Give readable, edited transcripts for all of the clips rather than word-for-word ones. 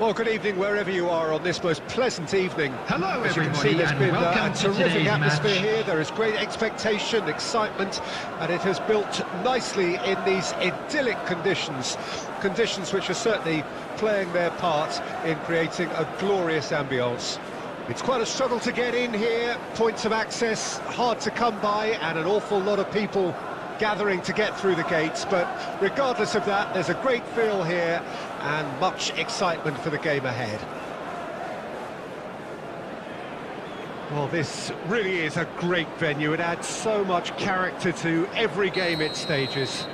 Well, good evening wherever you are on this most pleasant evening. Hello, As you can everybody, see, there's and been welcome a to terrific today's atmosphere match. here. There is great expectation, excitement, and it has built nicely in these idyllic conditions. Conditions which are certainly playing their part in creating a glorious ambience. It's quite a struggle to get in here, points of access hard to come by, and an awful lot of people gathering to get through the gates, but regardless of that, there's a great feel here and much excitement for the game ahead. Well, this really is a great venue. It adds so much character to every game it stages.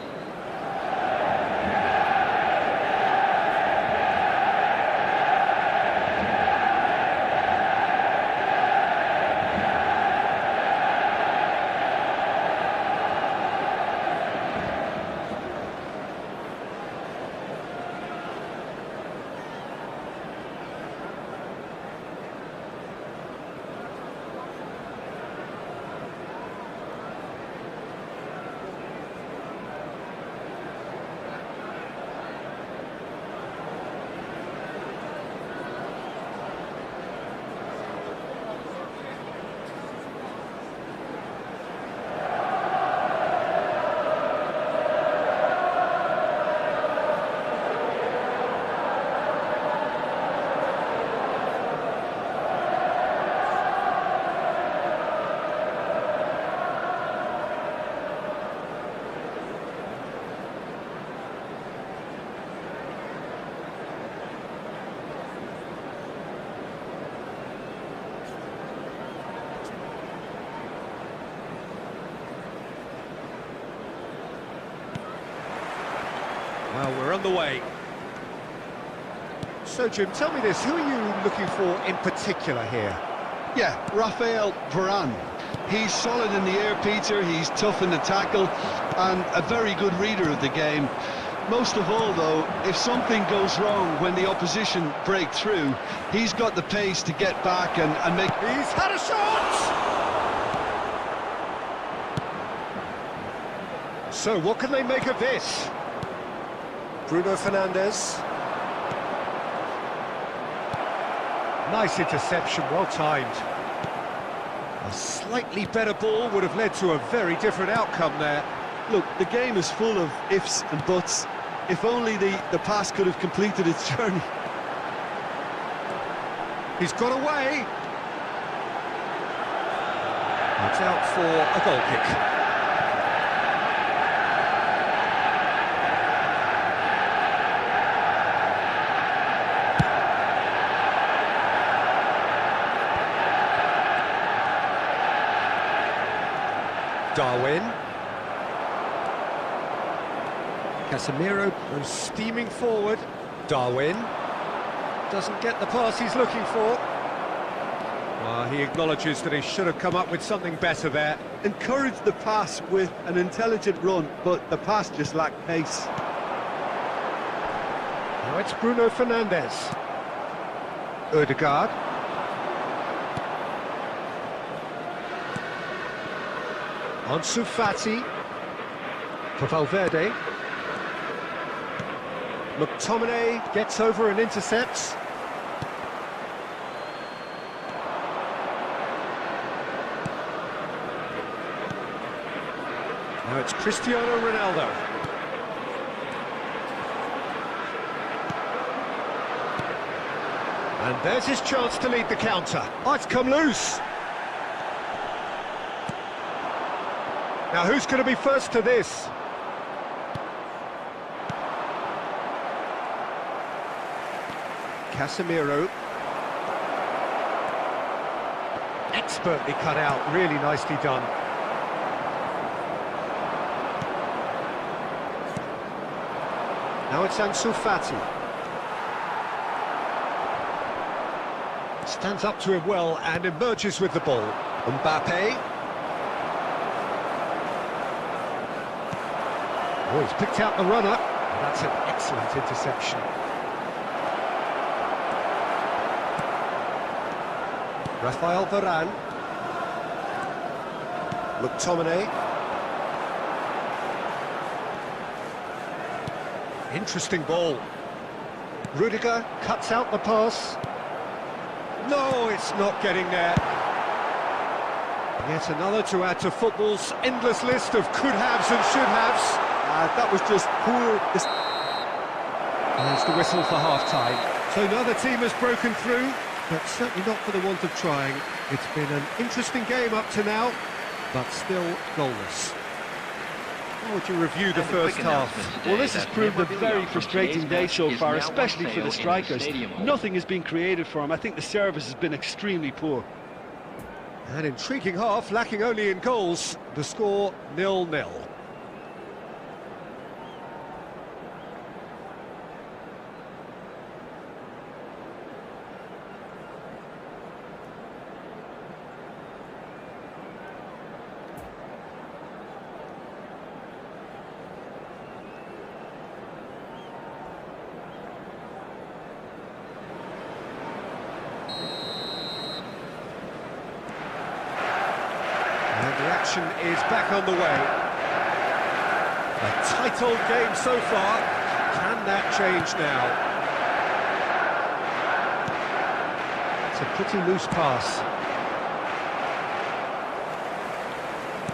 Well, we're on the way. So, Jim, tell me this, who are you looking for in particular here? Yeah, Raphael Varane. He's solid in the air, Peter, he's tough in the tackle, and a very good reader of the game. Most of all, though, if something goes wrong when the opposition break through, he's got the pace to get back and make... He's had a shot! So, what can they make of this? Bruno Fernandes. Nice interception, well timed. A slightly better ball would have led to a very different outcome there. Look, the game is full of ifs and buts. If only the pass could have completed its journey. He's got away. It's out for a goal kick. Darwin. Casemiro goes steaming forward. Darwin doesn't get the pass he's looking for. Well, he acknowledges that he should have come up with something better there. Encouraged the pass with an intelligent run, but the pass just lacked pace. Now it's Bruno Fernandes. Odegaard. Ansu Fati for Valverde. McTominay gets over and intercepts. Now it's Cristiano Ronaldo. And there's his chance to lead the counter. Oh, it's come loose. Now, who's going to be first to this? Casemiro. Expertly cut out, really nicely done. Now it's Ansu Fati. Stands up to him well and emerges with the ball. Mbappe. Oh, he's picked out the runner. That's an excellent interception. Raphael Varane. McTominay. Interesting ball. Rudiger cuts out the pass. No, it's not getting there. Yet another to add to football's endless list of could-haves and should-haves. That was just poor. There's the whistle for half-time. So neither team has broken through, but certainly not for the want of trying. It's been an interesting game up to now, but still goalless. How would you review the first half? Well, this has proved a very frustrating day so far, especially for the strikers. Nothing has been created for them. I think the service has been extremely poor. An intriguing half, lacking only in goals. The score 0-0. The action is back on the way. A tight old game so far. Can that change now? It's a pretty loose pass.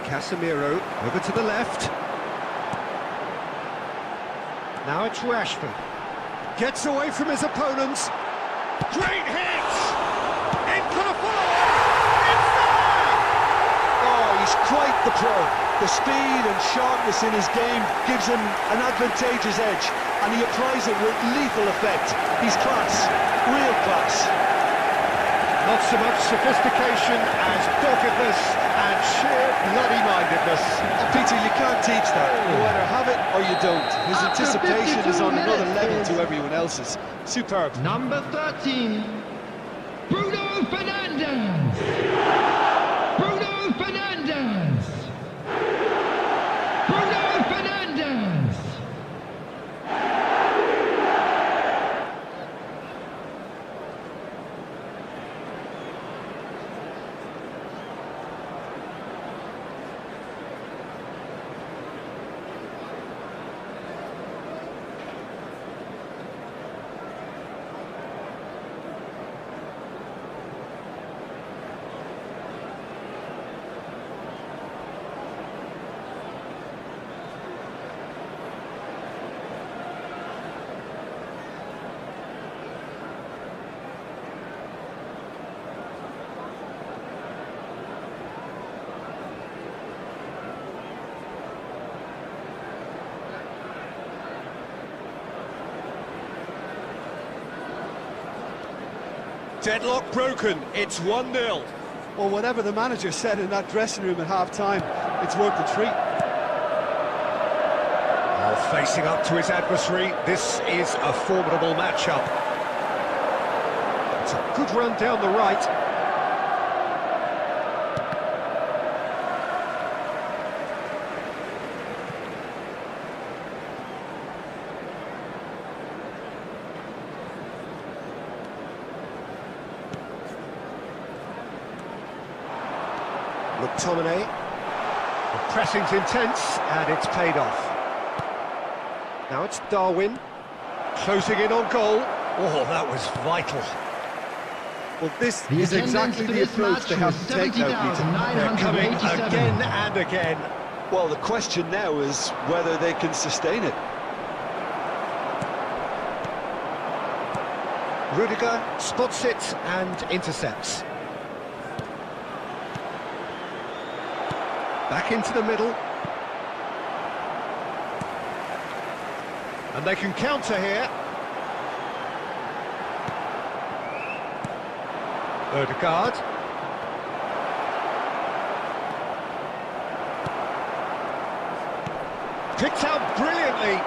Casemiro over to the left. Now it's Rashford. Gets away from his opponents. Great hit! In for the follow-up! He's quite the pro. The speed and sharpness in his game gives him an advantageous edge, and he applies it with lethal effect. He's class, real class. Not so much sophistication as doggedness and sheer bloody-mindedness. Peter, you can't teach that. You either have it or you don't. His anticipation is on another level to everyone else's. Superb. Number 13, Bruno Fernandes. Bruno Fernandes. Bruno Fernandes. Deadlock broken, it's 1-0. Well, whatever the manager said in that dressing room at half-time, it's worth the treat. Oh, facing up to his adversary, this is a formidable matchup. It's a good run down the right. McTominay. The pressing's intense, and it's paid off. Now it's Darwin, closing in on goal. Oh, that was vital. Well, this is exactly the approach they have to take now, Peter. They're coming again and again. Well, the question now is whether they can sustain it. Rudiger spots it and intercepts. Back into the middle. And they can counter here. Odegaard. Picked out brilliantly.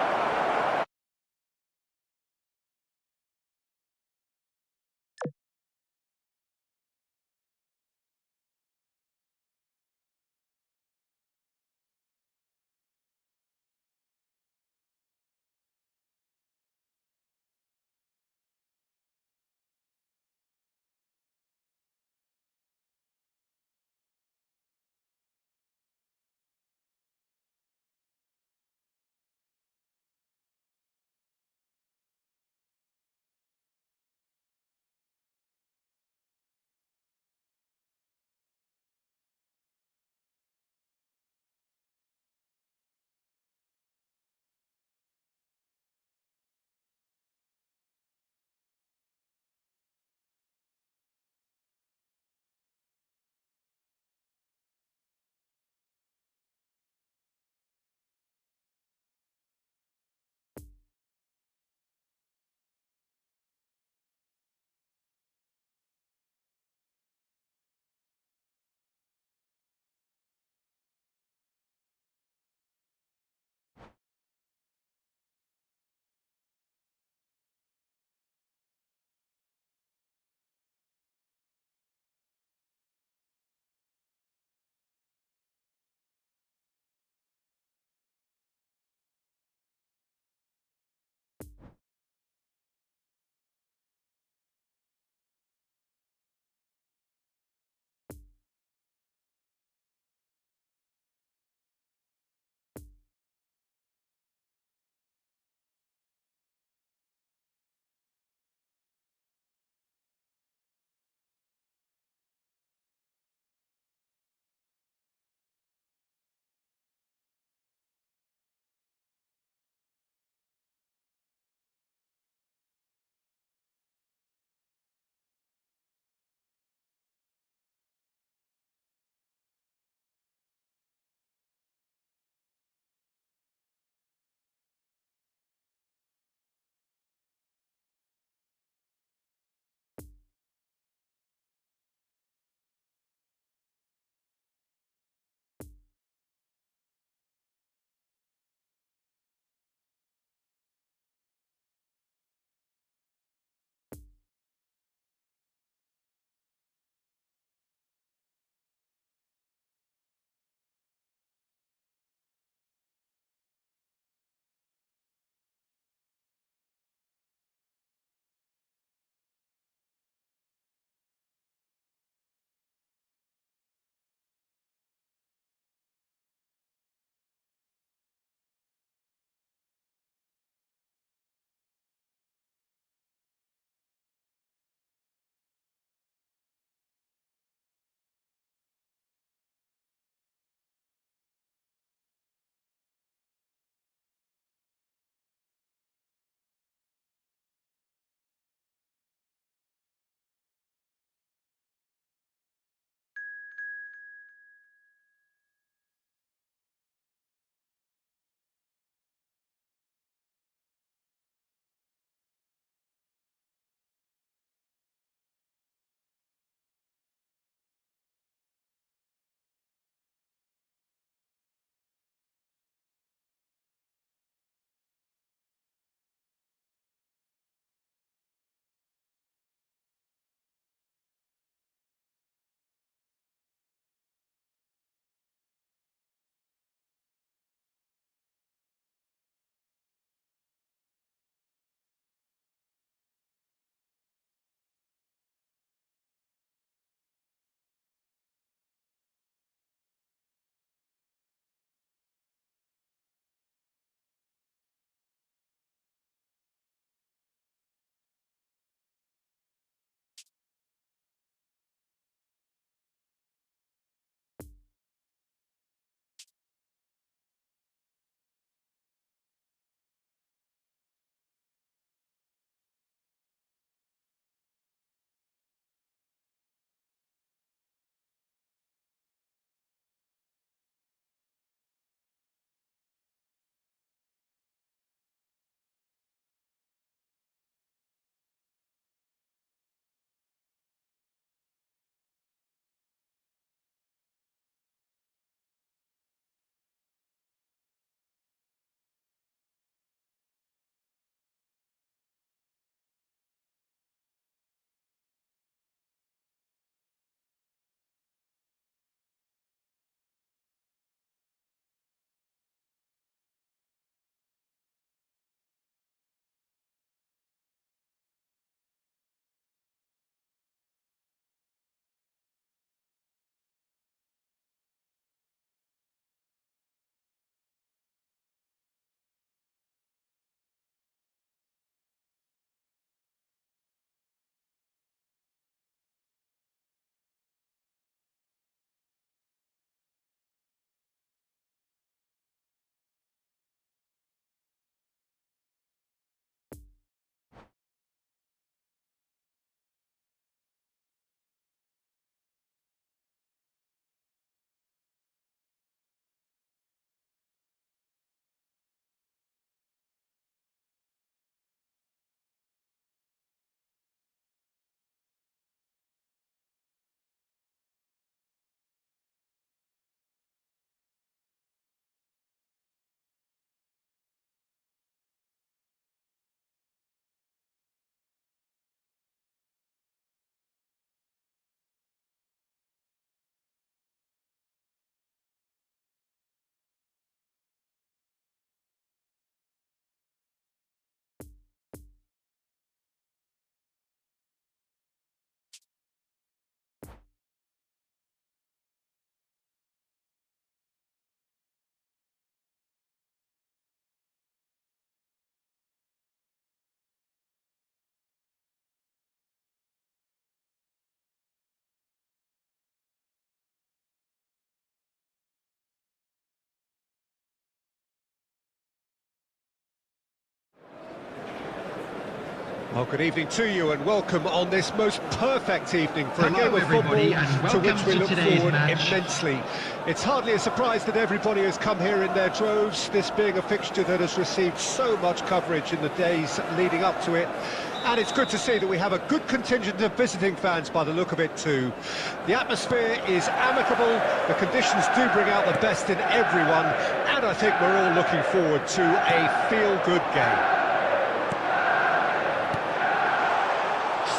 Well, good evening to you and welcome on this most perfect evening for a game of football and to which we look forward match. immensely. It's hardly a surprise that everybody has come here in their droves, this being a fixture that has received so much coverage in the days leading up to it. And it's good to see that we have a good contingent of visiting fans by the look of it too. The atmosphere is amicable, the conditions do bring out the best in everyone, and I think we're all looking forward to a feel-good game.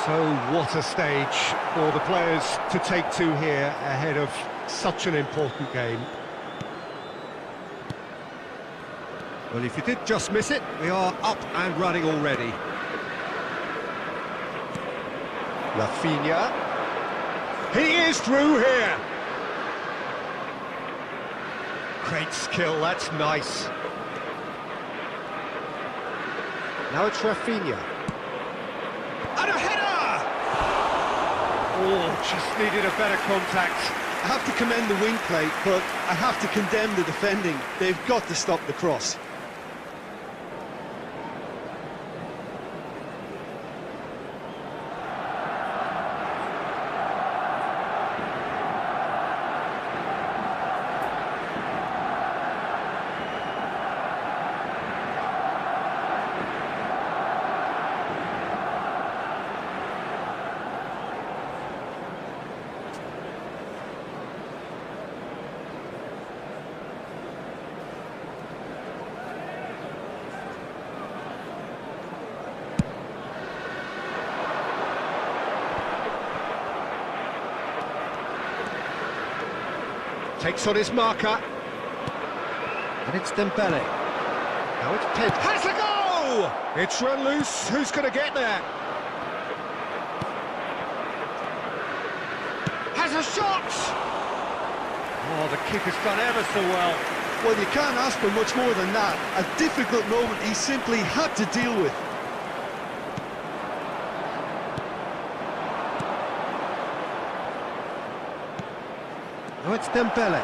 So what a stage for the players to take to here ahead of such an important game. Well, if you did just miss it, we are up and running already. Rafinha. He is through here. Great skill, that's nice. Now it's Rafinha. And a header! Oh, just needed a better contact. I have to commend the wing play, but I have to condemn the defending. They've got to stop the cross. Takes on his marker. And it's Dembele. Now it's Pep. Has a go! It's run loose. Who's going to get there? Has a shot! Oh, the keeper's done ever so well. Well, you can't ask for much more than that. A difficult moment he simply had to deal with. Now it's Dembele.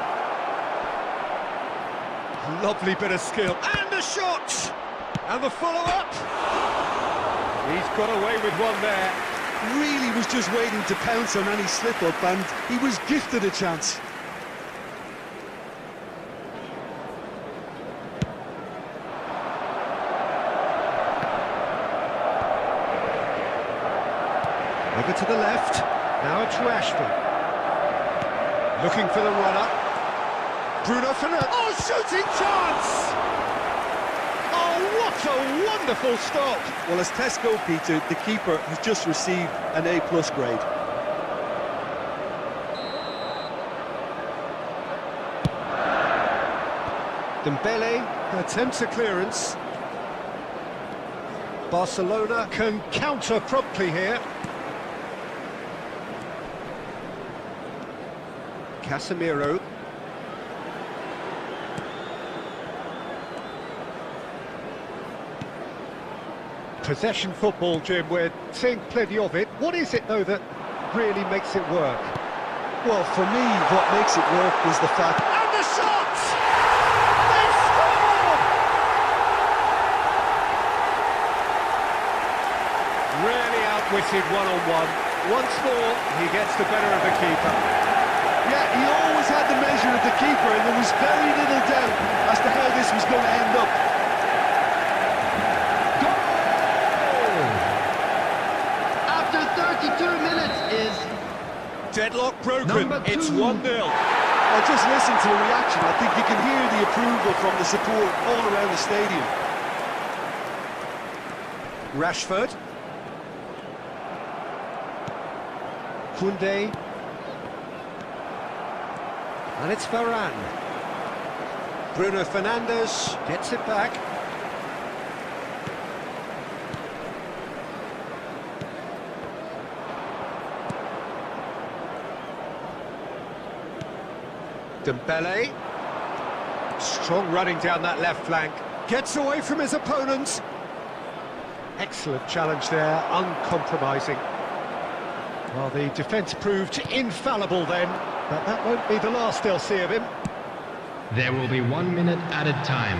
Lovely bit of skill. And the shot! And the follow-up! He's got away with one there. Really was just waiting to pounce on any slip-up, and he was gifted a chance. Over to the left. Now it's Rashford. Looking for the runner. Bruno Fernandes. Oh, shooting chance! Oh, what a wonderful stop! Well, as Tesco, Peter, the keeper has just received an A+ grade. Dembele attempts a clearance. Barcelona can counter promptly here. Casemiro. Possession football, Jim, we're seeing plenty of it. What is it, though, that really makes it work? Well, for me, what makes it work is the fact... And the shot! They score! Really outwitted one-on-one. Once more, he gets the better of the keeper. Yeah, he always had the measure of the keeper, and there was very little doubt as to how this was going to end up. Goal! After 32 minutes is... Deadlock broken, Number 2. it's 1-0. Well, just listen to the reaction. I think you can hear the approval from the support all around the stadium. Rashford. Koundé. And it's Varane. Bruno Fernandes gets it back. Dembele. Strong running down that left flank. Gets away from his opponents. Excellent challenge there, uncompromising. Well, the defence proved infallible then, but that won't be the last they'll see of him. There will be 1 minute added time.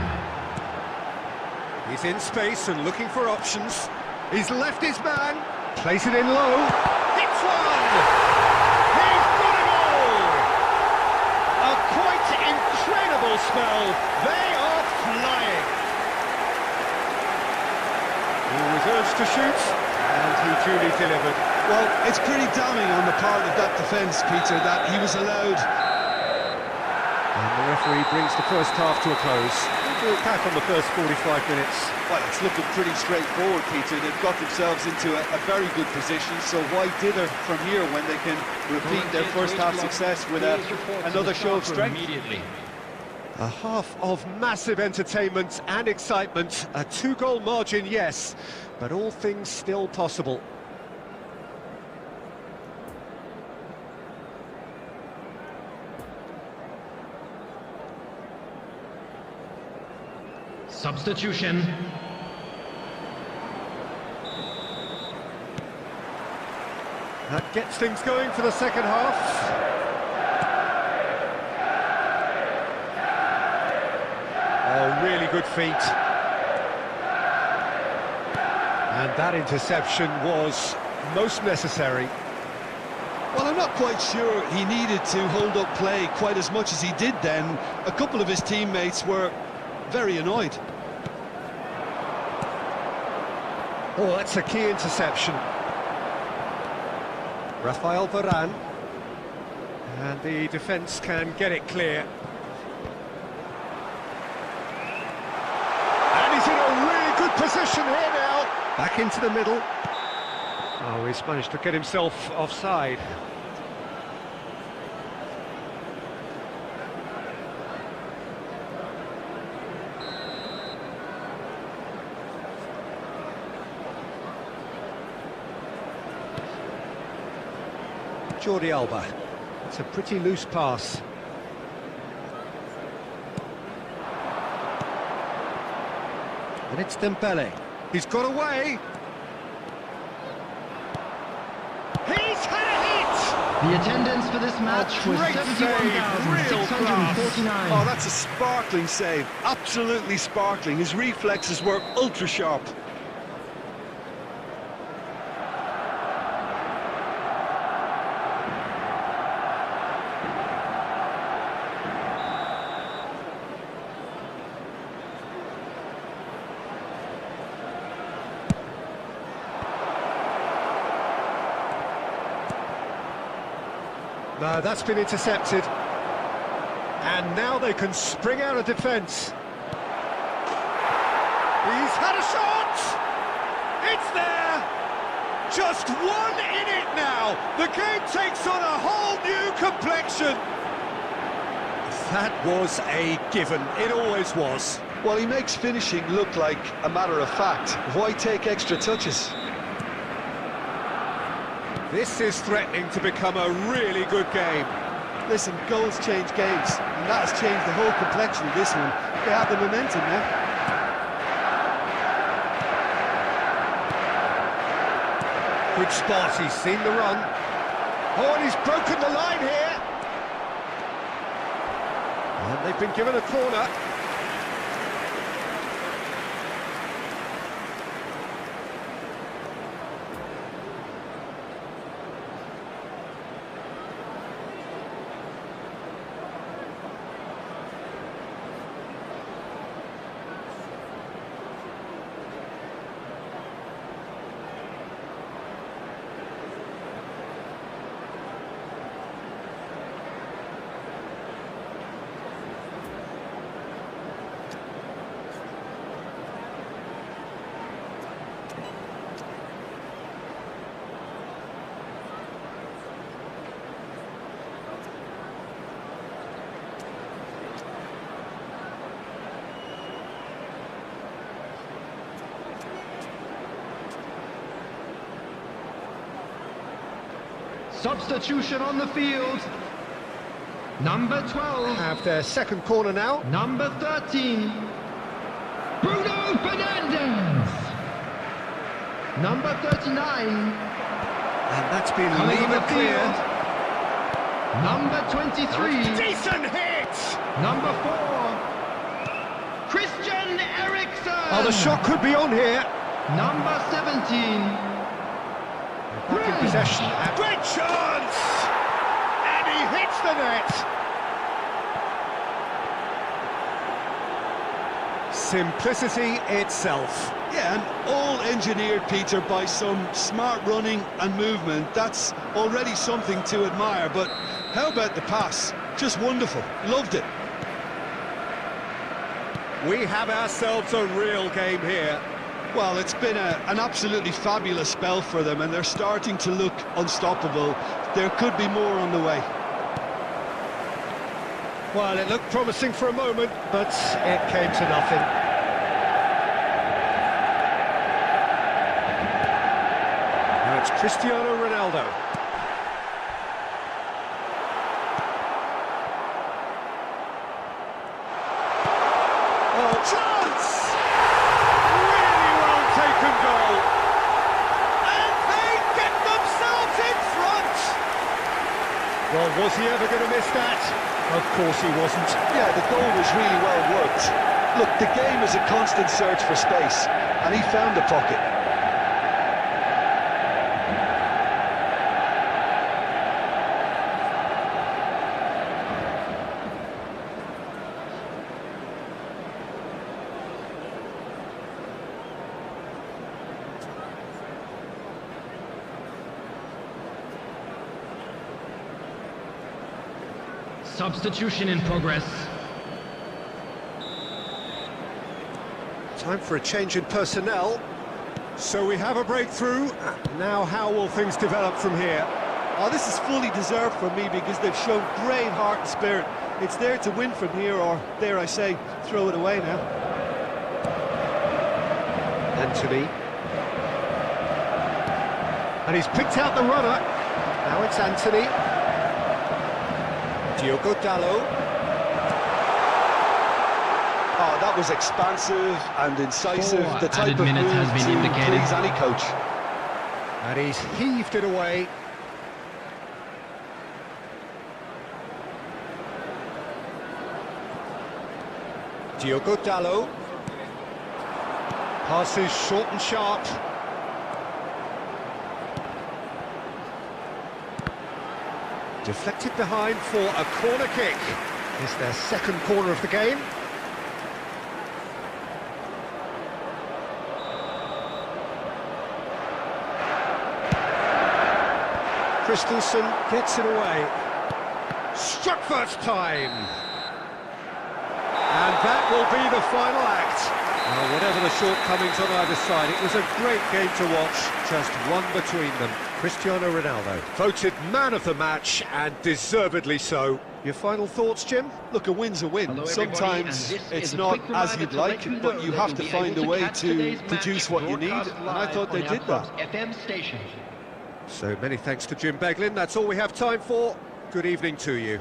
He's in space and looking for options. He's left his man. Place it in low. Hits one! He's got a goal! A quite incredible spell. They are flying. He was urged to shoot, and he duly delivered. Well, it's pretty damning on the part of that defence, Peter, that he was allowed. And the referee brings the first half to a close. We'll look back on the first 45 minutes. Well, it's looking pretty straightforward, Peter. They've got themselves into a very good position, so why dither from here when they can repeat their first half success with another show of strength? A half of massive entertainment and excitement. A 2-goal margin, yes, but all things still possible. Substitution. That gets things going for the second half. Oh, really good feet. And that interception was most necessary. Well, I'm not quite sure he needed to hold up play quite as much as he did then. A couple of his teammates were very annoyed. Oh, that's a key interception. Rafael Varane. And the defence can get it clear. And he's in a really good position here now. Back into the middle. Oh, he's managed to get himself offside. Jordi Alba. It's a pretty loose pass. And it's Dembele. He's got away. He's had a hit! The attendance for this match was 71,649. Oh, that's a sparkling save. Absolutely sparkling. His reflexes were ultra sharp. No, that's been intercepted. And now they can spring out of defence. He's had a shot! It's there! Just one in it now! The game takes on a whole new complexion! That was a given. It always was. Well, he makes finishing look like a matter of fact. Why take extra touches? This is threatening to become a really good game. Listen, goals change games, and that has changed the whole complexion of this one. They have the momentum now. Good spot, he's seen the run. Oh, and he's broken the line here. And they've been given a corner. Substitution on the field. Number 12. Have their second corner now. Number 13. Bruno Fernandes. Number 39. And that's been lever cleared. Number 23. Decent hit! Number 4. Christian Eriksen. Oh, the shot could be on here. Number 17. Back in possession. And great chance! And he hits the net. Simplicity itself. Yeah, and all engineered, Peter, by some smart running and movement. That's already something to admire, but how about the pass? Just wonderful. Loved it. We have ourselves a real game here. Well, it's been an absolutely fabulous spell for them, and they're starting to look unstoppable. There could be more on the way. Well, it looked promising for a moment, but it came to nothing. Now it's Cristiano Ronaldo. Oh, chance! Really well taken goal. And they get themselves in front! Well, was he ever going to miss that? Of course he wasn't. Yeah, the goal was really well worked. Look, the game is a constant search for space, and he found the pocket. Substitution in progress. Time for a change in personnel. So we have a breakthrough. Now how will things develop from here? Oh, this is fully deserved for me because they've shown great heart and spirit. It's there to win from here, or, dare I say, throw it away now. Anthony. And he's picked out the runner. Now it's Anthony. Diogo Dalot. Oh, that was expansive and incisive. The type added of minutes move has been to indicated. please any coach. And he's heaved it away. Diogo Dalot. Passes short and sharp. Deflected behind for a corner kick. Is their second corner of the game. Christensen gets it away. Struck first time. And that will be the final act. Well, whatever the shortcomings on either side, it was a great game to watch, just one between them. Cristiano Ronaldo, voted man of the match, and deservedly so. Your final thoughts, Jim? Look, a win's a win. Hello, everybody, and Sometimes this it's is a not quick as reminder you'd to like, let you but know you that have you'll to be find able a to way catch to today's match produce what you need, broadcast and I thought they live did on that. our FM station. So many thanks to Jim Beglin. That's all we have time for. Good evening to you.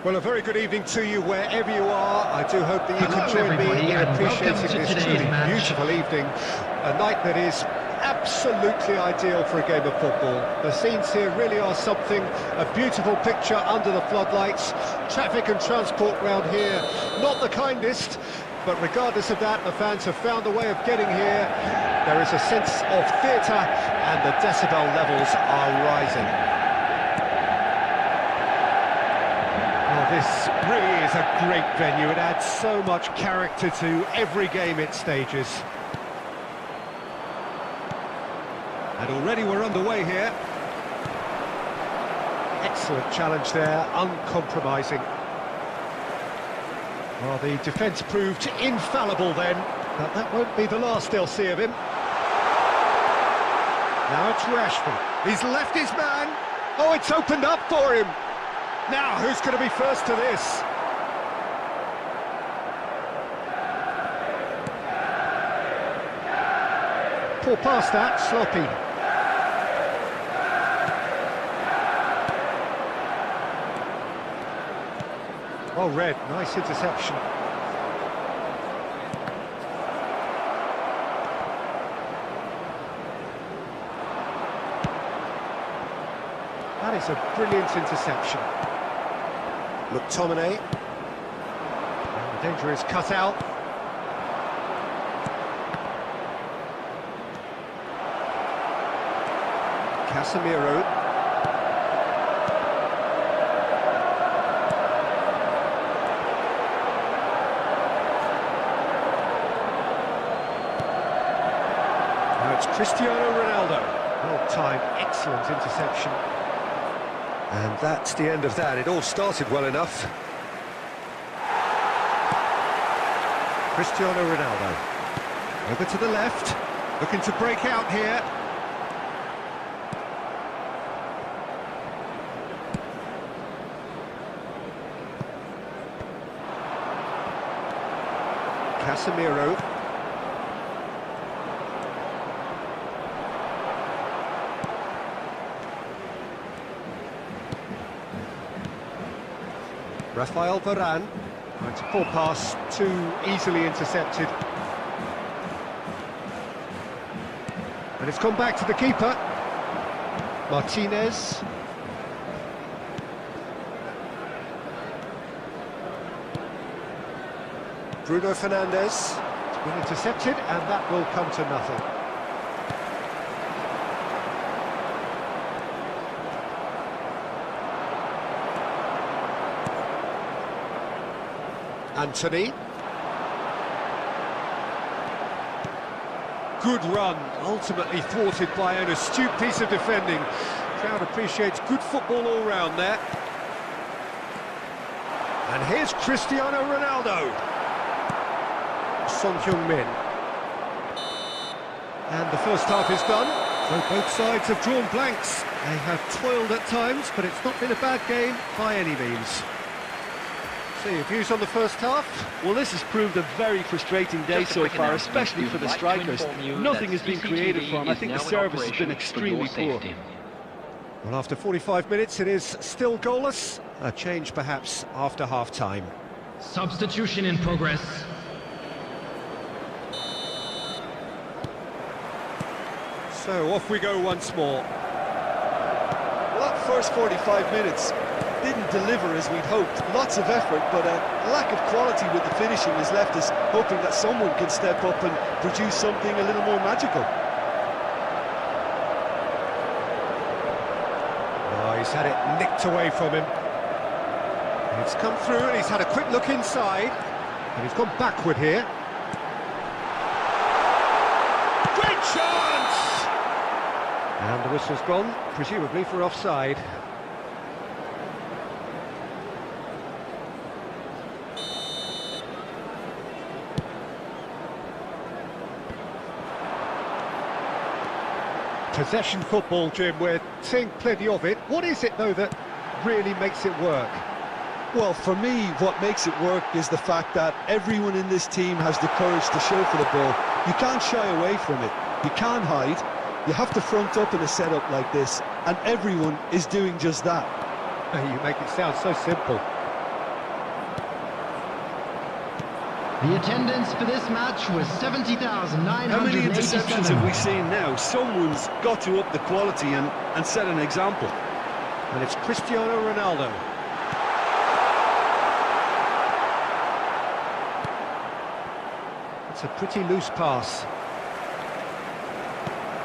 Well, a very good evening to you wherever you are. I do hope that you can join me in appreciating this truly beautiful evening. A night that is absolutely ideal for a game of football. The scenes here really are something, a beautiful picture under the floodlights. Traffic and transport round here, not the kindest, but regardless of that, the fans have found a way of getting here. There is a sense of theatre and the decibel levels are rising. This really is a great venue. It adds so much character to every game it stages. And already we're underway here. Excellent challenge there, uncompromising. Well, the defence proved infallible then, but that won't be the last they'll see of him. Now it's Rashford. He's left his man. Oh, it's opened up for him. Now, who's going to be first to this? Poor pass that, sloppy. Oh, Red, nice interception. That is a brilliant interception. McTominay. The danger is cut out. Casemiro. Now it's Cristiano Ronaldo. Well-timed, excellent interception. And that's the end of that. It all started well enough. Cristiano Ronaldo. Over to the left. Looking to break out here. Casemiro. Rafael Varane, it's a poor pass, too easily intercepted. And it's gone back to the keeper. Martinez. Bruno Fernandes. It's been intercepted, and that will come to nothing. Anthony. Good run, ultimately thwarted by an astute piece of defending. Crowd appreciates good football all round there. And here's Cristiano Ronaldo. Son Heung-min. And the first half is done, so both sides have drawn blanks. They have toiled at times, but it's not been a bad game by any means. So your views on the first half? Well, this has proved a very frustrating day so far, especially for the strikers. Nothing has been created for them. I think the service has been extremely poor. Well, after 45 minutes, it is still goalless. A change, perhaps, after half-time. Substitution in progress. So, off we go once more. Well, that first 45 minutes didn't deliver as we'd hoped. Lots of effort, but a lack of quality with the finishing has left us hoping that someone can step up and produce something a little more magical. Oh, he's had it nicked away from him. It's come through and he's had a quick look inside. And he's gone backward here. Great chance! And the whistle's gone, presumably for offside. Possession football, Jim, we're seeing plenty of it. What is it, though, that really makes it work? Well, for me, what makes it work is the fact that everyone in this team has the courage to show for the ball. You can't shy away from it. You can't hide. You have to front up in a setup like this, and everyone is doing just that. You make it sound so simple. The attendance for this match was 70,987. How many interceptions have we seen now? Someone's got to up the quality and set an example. And it's Cristiano Ronaldo. It's a pretty loose pass.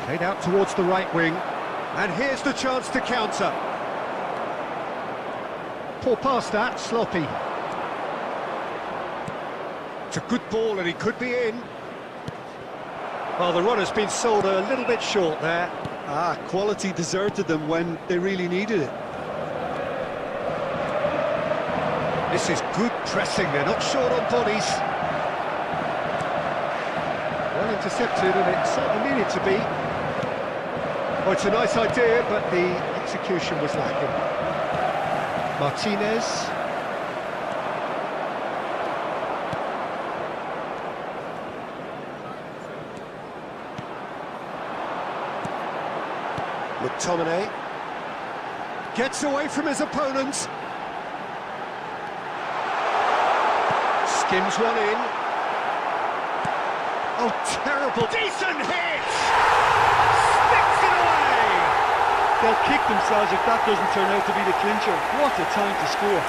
Played out towards the right wing. And here's the chance to counter. Poor pass that, sloppy. It's a good ball and he could be in. Well, the run has been sold a little bit short there. Quality deserted them when they really needed it. This is good pressing, they're not short on bodies. Well intercepted, and it certainly needed to be. Oh, it's a nice idea, but the execution was lacking. Martinez. McTominay gets away from his opponent. Skims one in. Oh, terrible. Decent hit! Sticks it away! They'll kick themselves if that doesn't turn out to be the clincher. What a time to score.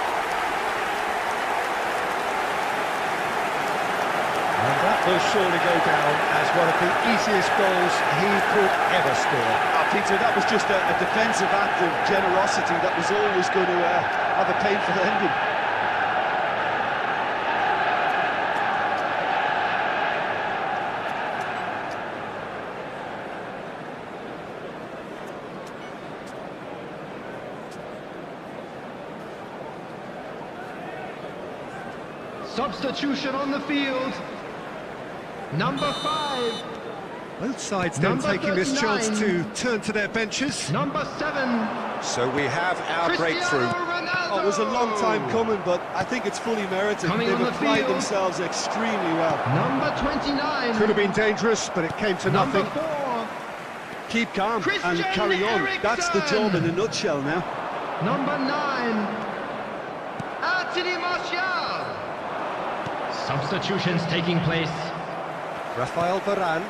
And that will surely go down as one of the easiest goals he could ever score. Peter, that was just a defensive act of generosity that was always going to have a painful ending. Substitution on the field. Number 5. Both sides then taking this chance to turn to their benches. Number 7. So we have our breakthrough. Oh, it was a long time coming, but I think it's fully merited. They've applied themselves extremely well. Number 29. Could have been dangerous, but it came to Number nothing. 4. Keep calm and carry on. That's the job in a nutshell now. Number 9. Anthony Martial. Substitutions taking place. Rafael Varane.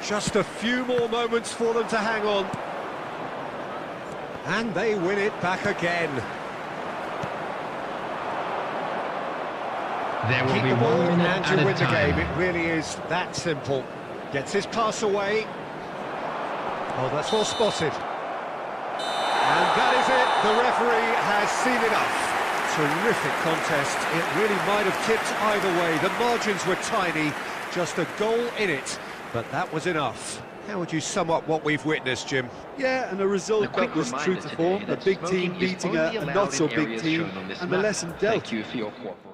Just a few more moments for them to hang on. And they win it back again. There will Keep be the ball 1 minute and at you a win the time. game. It really is that simple. Gets his pass away. Oh, that's well spotted. And that is it. The referee has seen enough. Terrific contest. It really might have tipped either way. The margins were tiny. Just a goal in it. But that was enough. How would you sum up what we've witnessed, Jim? Yeah, and a result that was true to form. A big team beating a not-so-big team, and the lesson dealt. Thank you for your cooperation.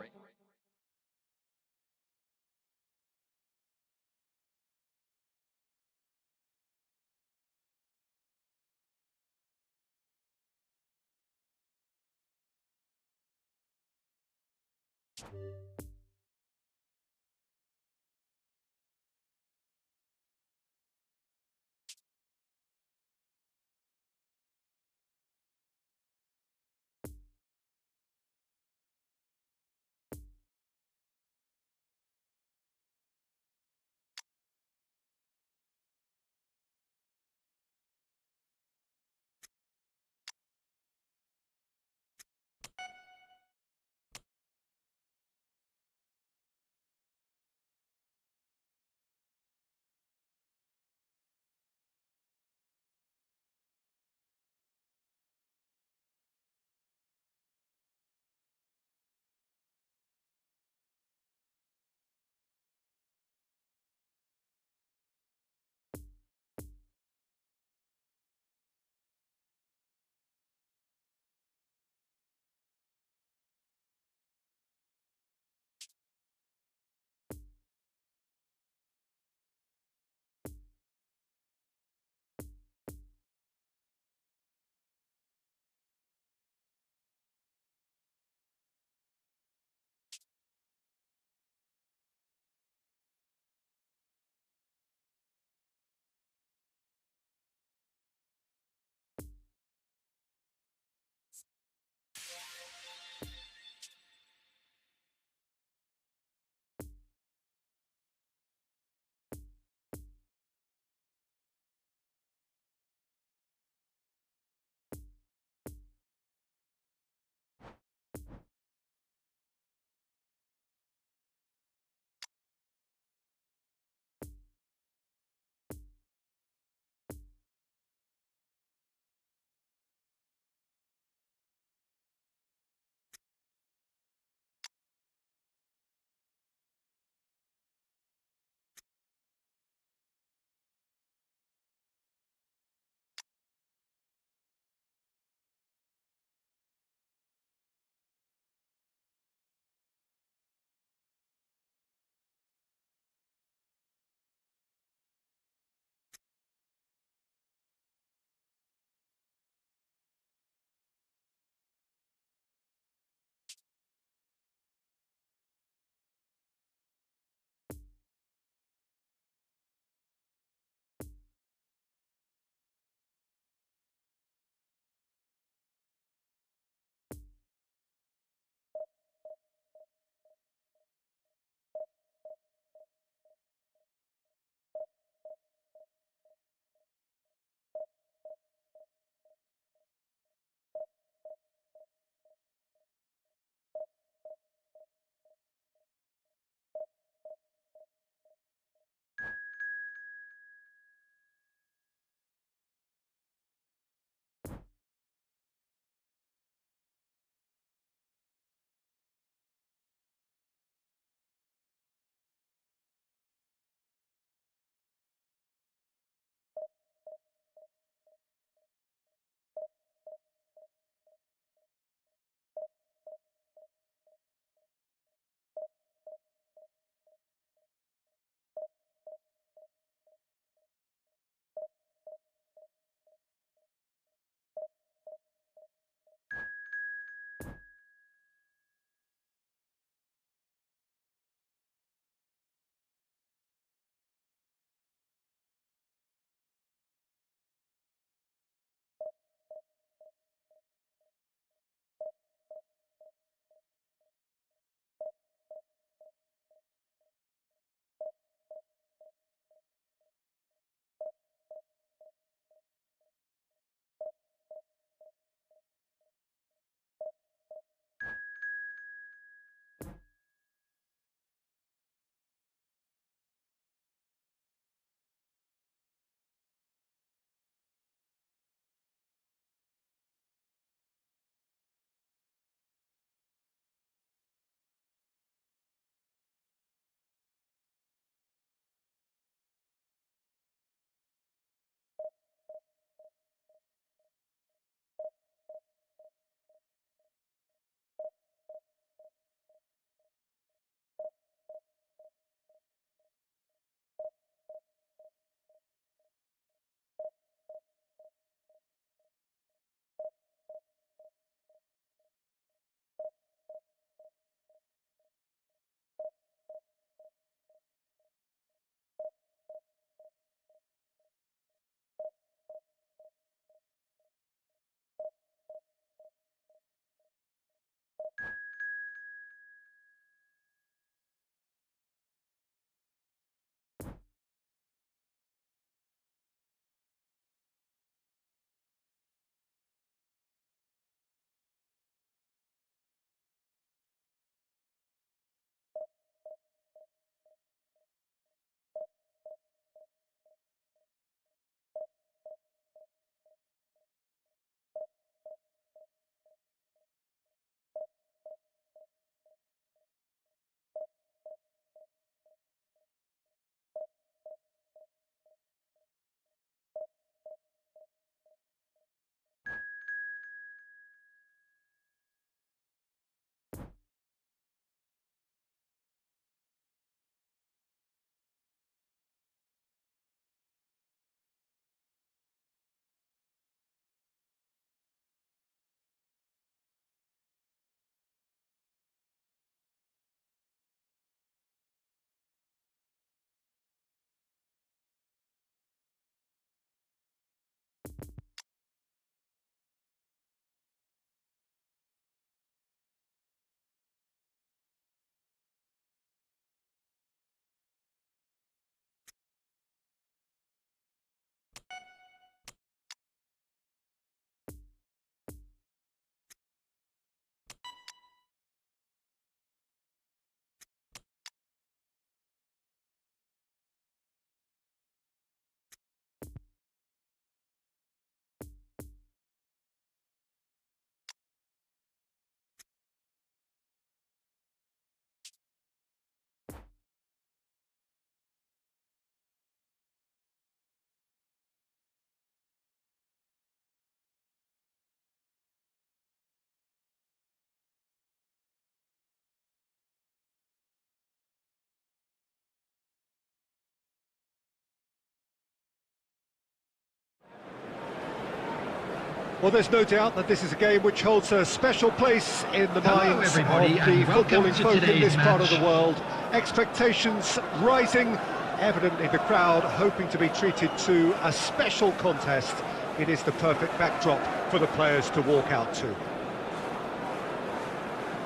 Well, there's no doubt that this is a game which holds a special place in the Hello, minds of everybody, the and welcome footballing to folk in today's this part of match. the world. Expectations rising, evidently the crowd hoping to be treated to a special contest. It is the perfect backdrop for the players to walk out to.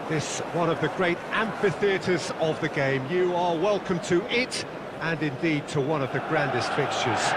This one of the great amphitheatres of the game. You are welcome to it, and indeed to one of the grandest fixtures.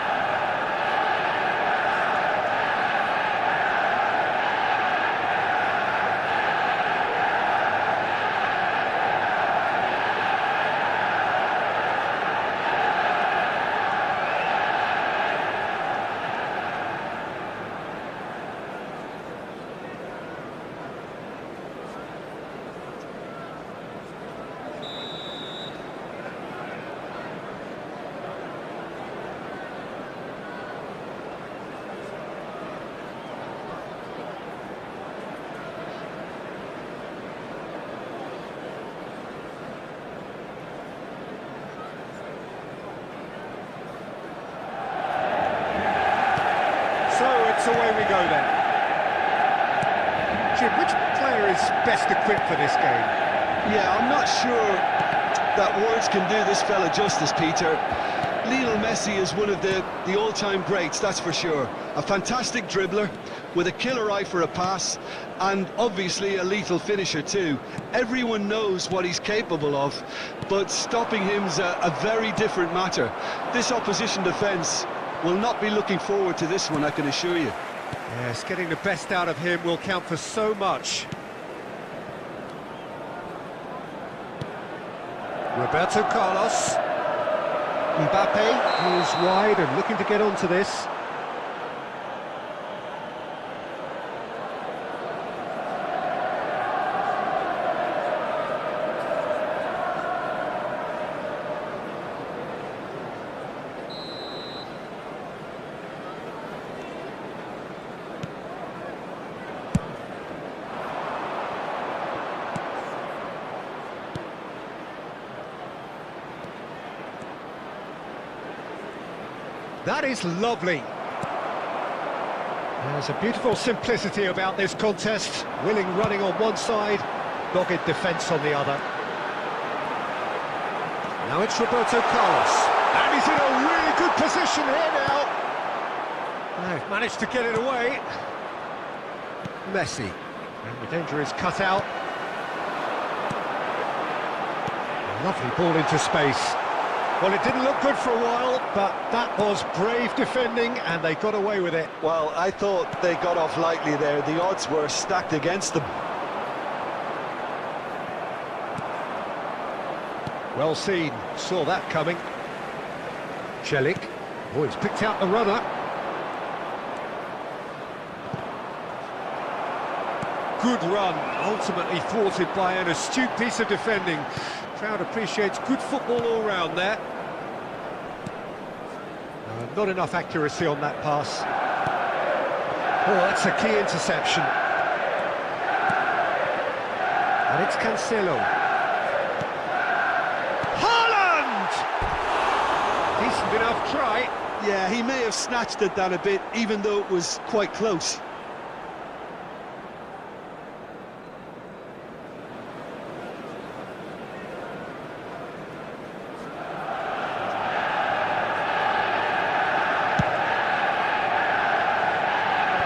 So away we go then. Jim, which player is best equipped for this game? Yeah, I'm not sure that words can do this fella justice, Peter. Lionel Messi is one of the all-time greats, that's for sure. A fantastic dribbler, with a killer eye for a pass, and obviously a lethal finisher too. Everyone knows what he's capable of, but stopping him's a very different matter. This opposition defence will not be looking forward to this one, I can assure you. Yes, getting the best out of him will count for so much. Roberto Carlos. Mbappe is wide and looking to get onto this. That is lovely. There's a beautiful simplicity about this contest. Willing running on one side, dogged defence on the other. Now it's Roberto Carlos. And he's in a really good position here now. They've managed to get it away. Messi. And the danger is cut out. A lovely ball into space. Well, it didn't look good for a while, but that was brave defending, and they got away with it. Well, I thought they got off lightly there. The odds were stacked against them. Well seen, saw that coming. Celik. Oh, he's picked out the runner. Good run, ultimately thwarted by an astute piece of defending. Crowd appreciates good football all round there. Not enough accuracy on that pass. Oh, that's a key interception. And it's Cancelo. Haaland! Decent enough try. Yeah, he may have snatched at that a bit, even though it was quite close.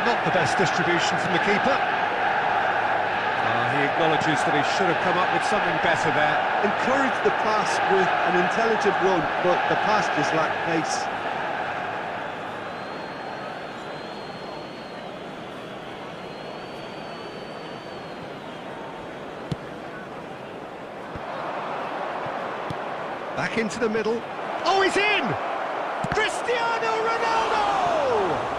Not the best distribution from the keeper. He acknowledges that he should have come up with something better there. Encouraged the pass with an intelligent run, but the pass just lacked pace. Back into the middle. Oh, he's in! Cristiano Ronaldo!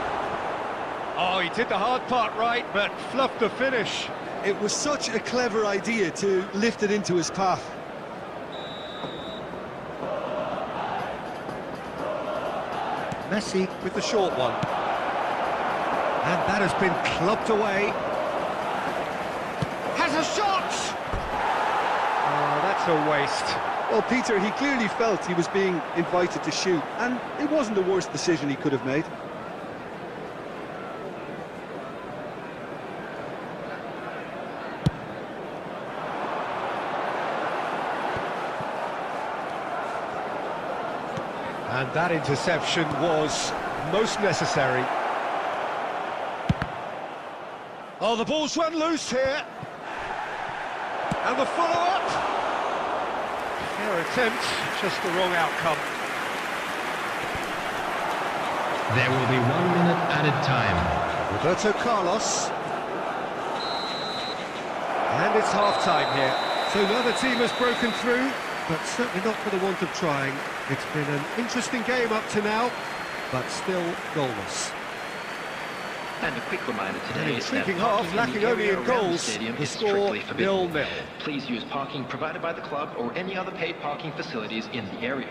Oh, he did the hard part right, but fluffed the finish. It was such a clever idea to lift it into his path. Messi with the short one. And that has been clubbed away. Has a shot! Oh, that's a waste. Well, Peter, he clearly felt he was being invited to shoot, and it wasn't the worst decision he could have made. And that interception was most necessary. Oh, the ball's run loose here. And the follow-up. Fair attempt, just the wrong outcome. There will be 1 minute added time. Roberto Carlos. And it's half-time here. So neither team has broken through, but certainly not for the want of trying. It's been an interesting game up to now, but still goalless. And a quick reminder today is that intriguing half, lacking only in goals, the score 0-0. Please use parking provided by the club or any other paid parking facilities in the area.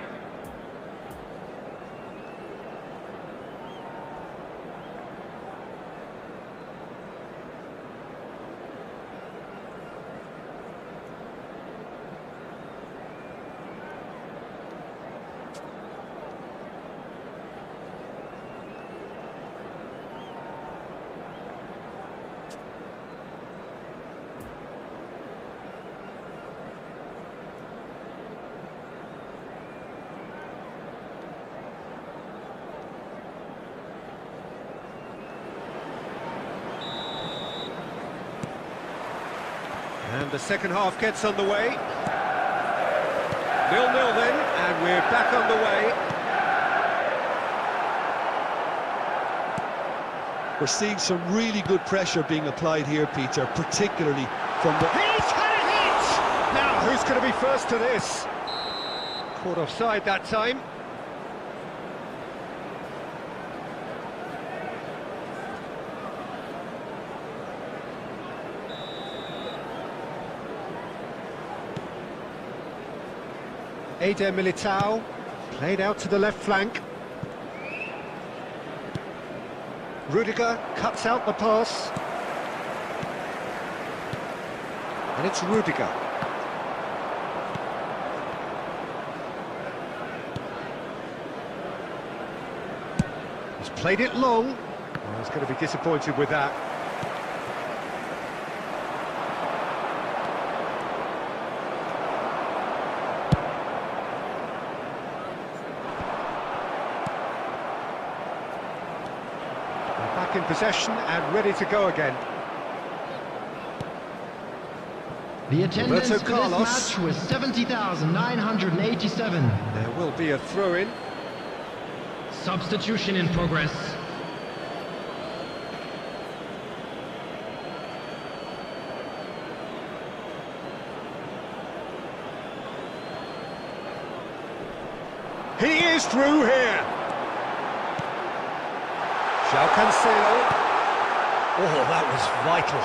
And the second half gets underway. 0-0 then, and we're back underway. We're seeing some really good pressure being applied here, Peter, particularly from the... He's had a hit! Now, who's going to be first to this? Caught offside that time. Eder Militao, played out to the left flank. Rudiger cuts out the pass. And it's Rudiger. He's played it long. Oh, he's going to be disappointed with that. In possession and ready to go again. The attendance Roberto for Carlos. this match was 70,987. There will be a throw-in. Substitution in progress. He is through here. Xiao Cancelo. Oh, that was vital.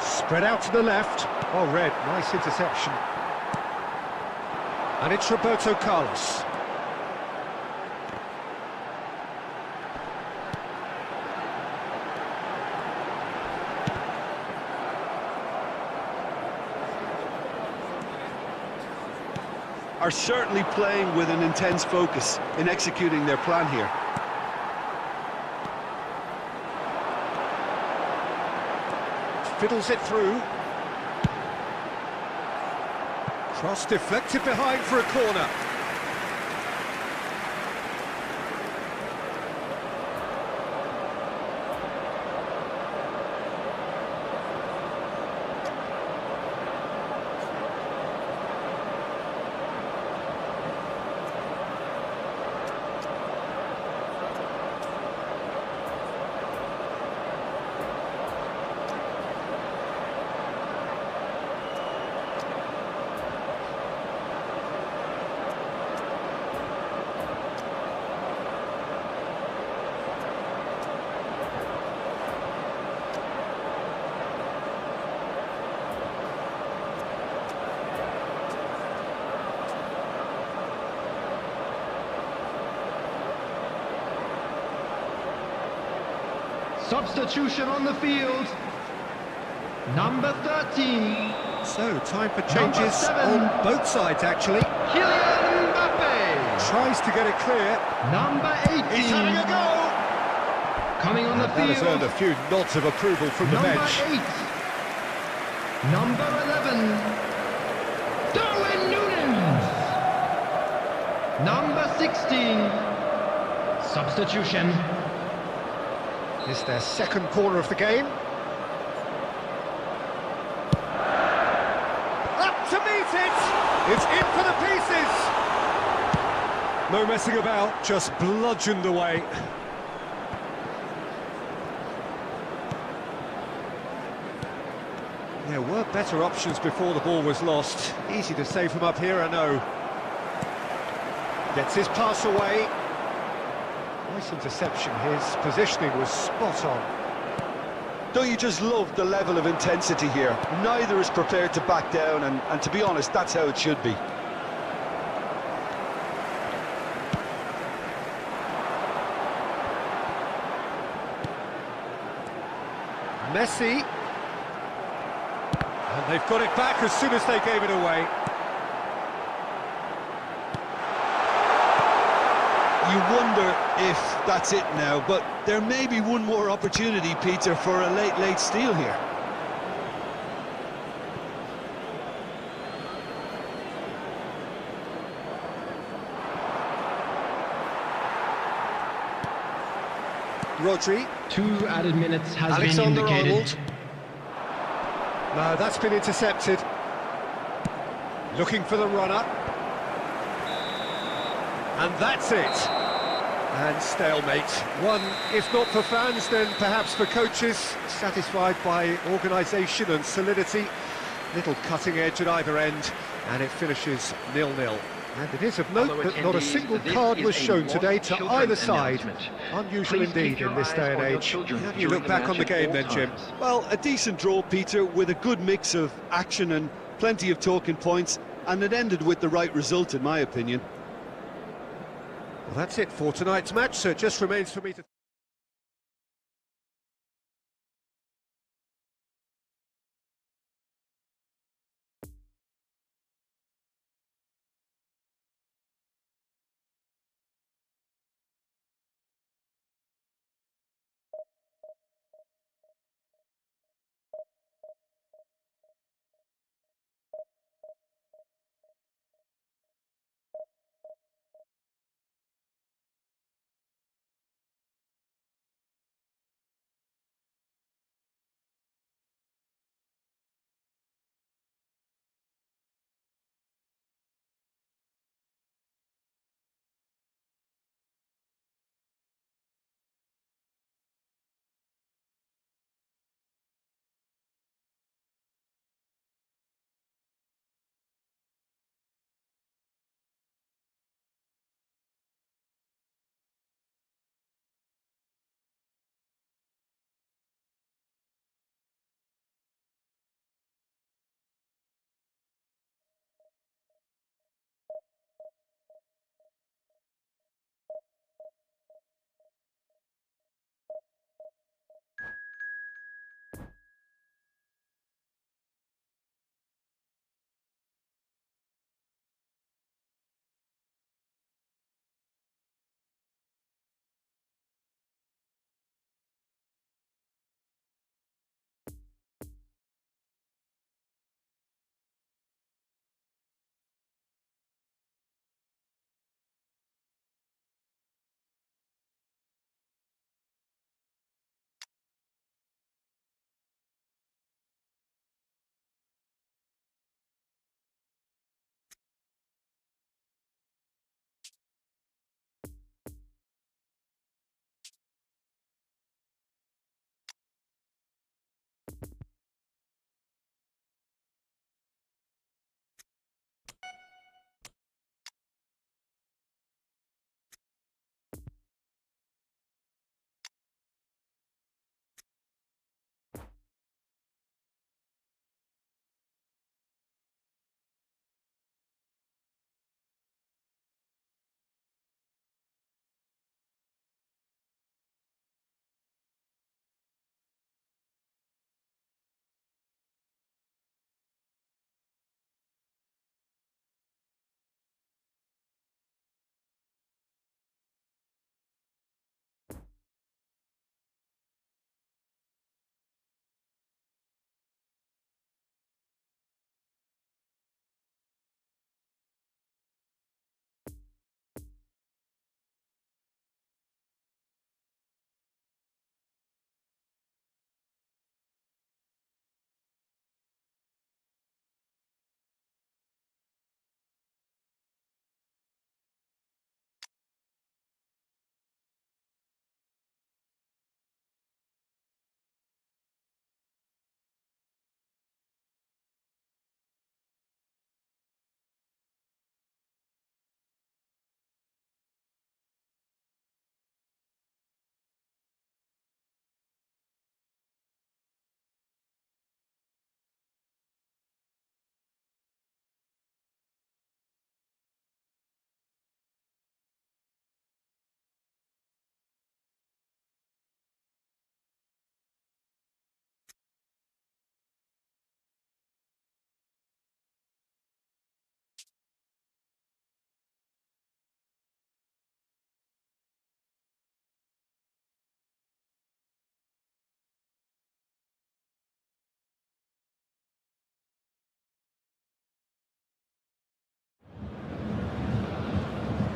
Spread out to the left. Oh, Red, nice interception. And it's Roberto Carlos. are certainly playing with an intense focus in executing their plan here. Fiddles it through. Cross deflected behind for a corner. Substitution on the field. Number 13. So, time for changes on both sides, actually. Kylian Mbappe. Tries to get it clear. Number 18. He's having a go! Coming on the That field. has earned a few nods of approval from the bench. Number 8. Number 11. Darwin Núñez. Number 16. Substitution. It's their second corner of the game. Up to meet it! It's in for the pieces! No messing about, just bludgeoned away. There were better options before the ball was lost. Easy to save from up here, I know. Gets his pass away. Nice interception, his positioning was spot on. Don't you just love the level of intensity here? Neither is prepared to back down, and to be honest, that's how it should be. Messi. And they've got it back as soon as they gave it away. You wonder if that's it now, but there may be one more opportunity, Peter, for a late steal here. Rodri. 2 added minutes has been indicated. No, that's been intercepted. Looking for the runner. And that's it. And stalemate. One, if not for fans, then perhaps for coaches, satisfied by organisation and solidity. Little cutting edge at either end, and it finishes 0-0. And it is of note that not a single card was shown today to either side. Unusual indeed in this day and age. How do you look back on the game then, Jim? Well, a decent draw, Peter, with a good mix of action and plenty of talking points, and it ended with the right result, in my opinion. Well, that's it for tonight's match, so it just remains for me to...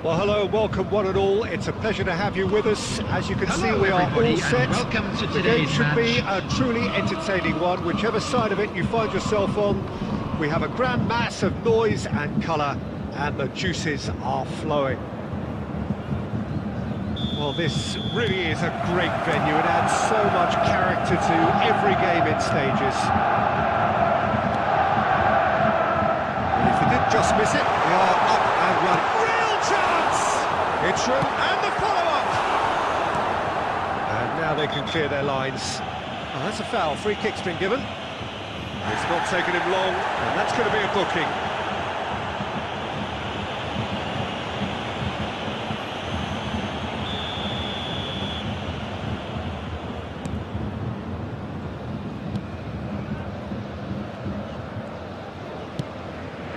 Well, hello, welcome one and all. It's a pleasure to have you with us. As you can see, we are all set. Welcome to The game today's should be match. a truly entertaining one, whichever side of it you find yourself on. We have a grand mass of noise and colour, and the juices are flowing. Well, this really is a great venue. It adds so much character to every game in stages. And if you did just miss it, we are up and running. Real chance! It's room and the follow-up! And now they can clear their lines. Oh, that's a foul. Free kick's been given. It's not taken him long, and that's going to be a booking.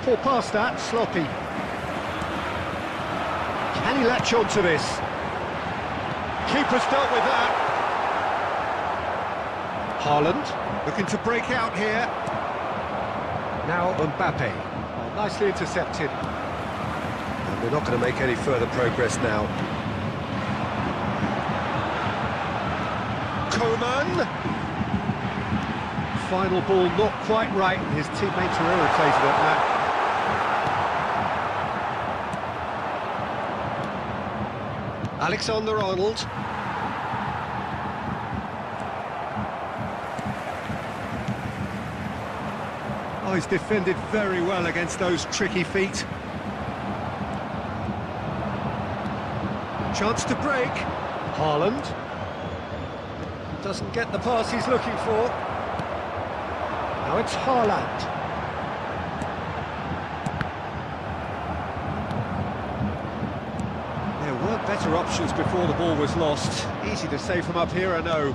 Poor pass that, sloppy. Can he latch on to this? Keeper's dealt with that. Haaland looking to break out here. Now Mbappe. Oh, nicely intercepted. And they're not going to make any further progress now. Koven. Final ball not quite right. His teammates are irritated at that. Alexander-Arnold. Oh, he's defended very well against those tricky feet. Chance to break. Haaland. Doesn't get the pass he's looking for. Now it's Haaland. Better options before the ball was lost. Easy to save from up here, I know.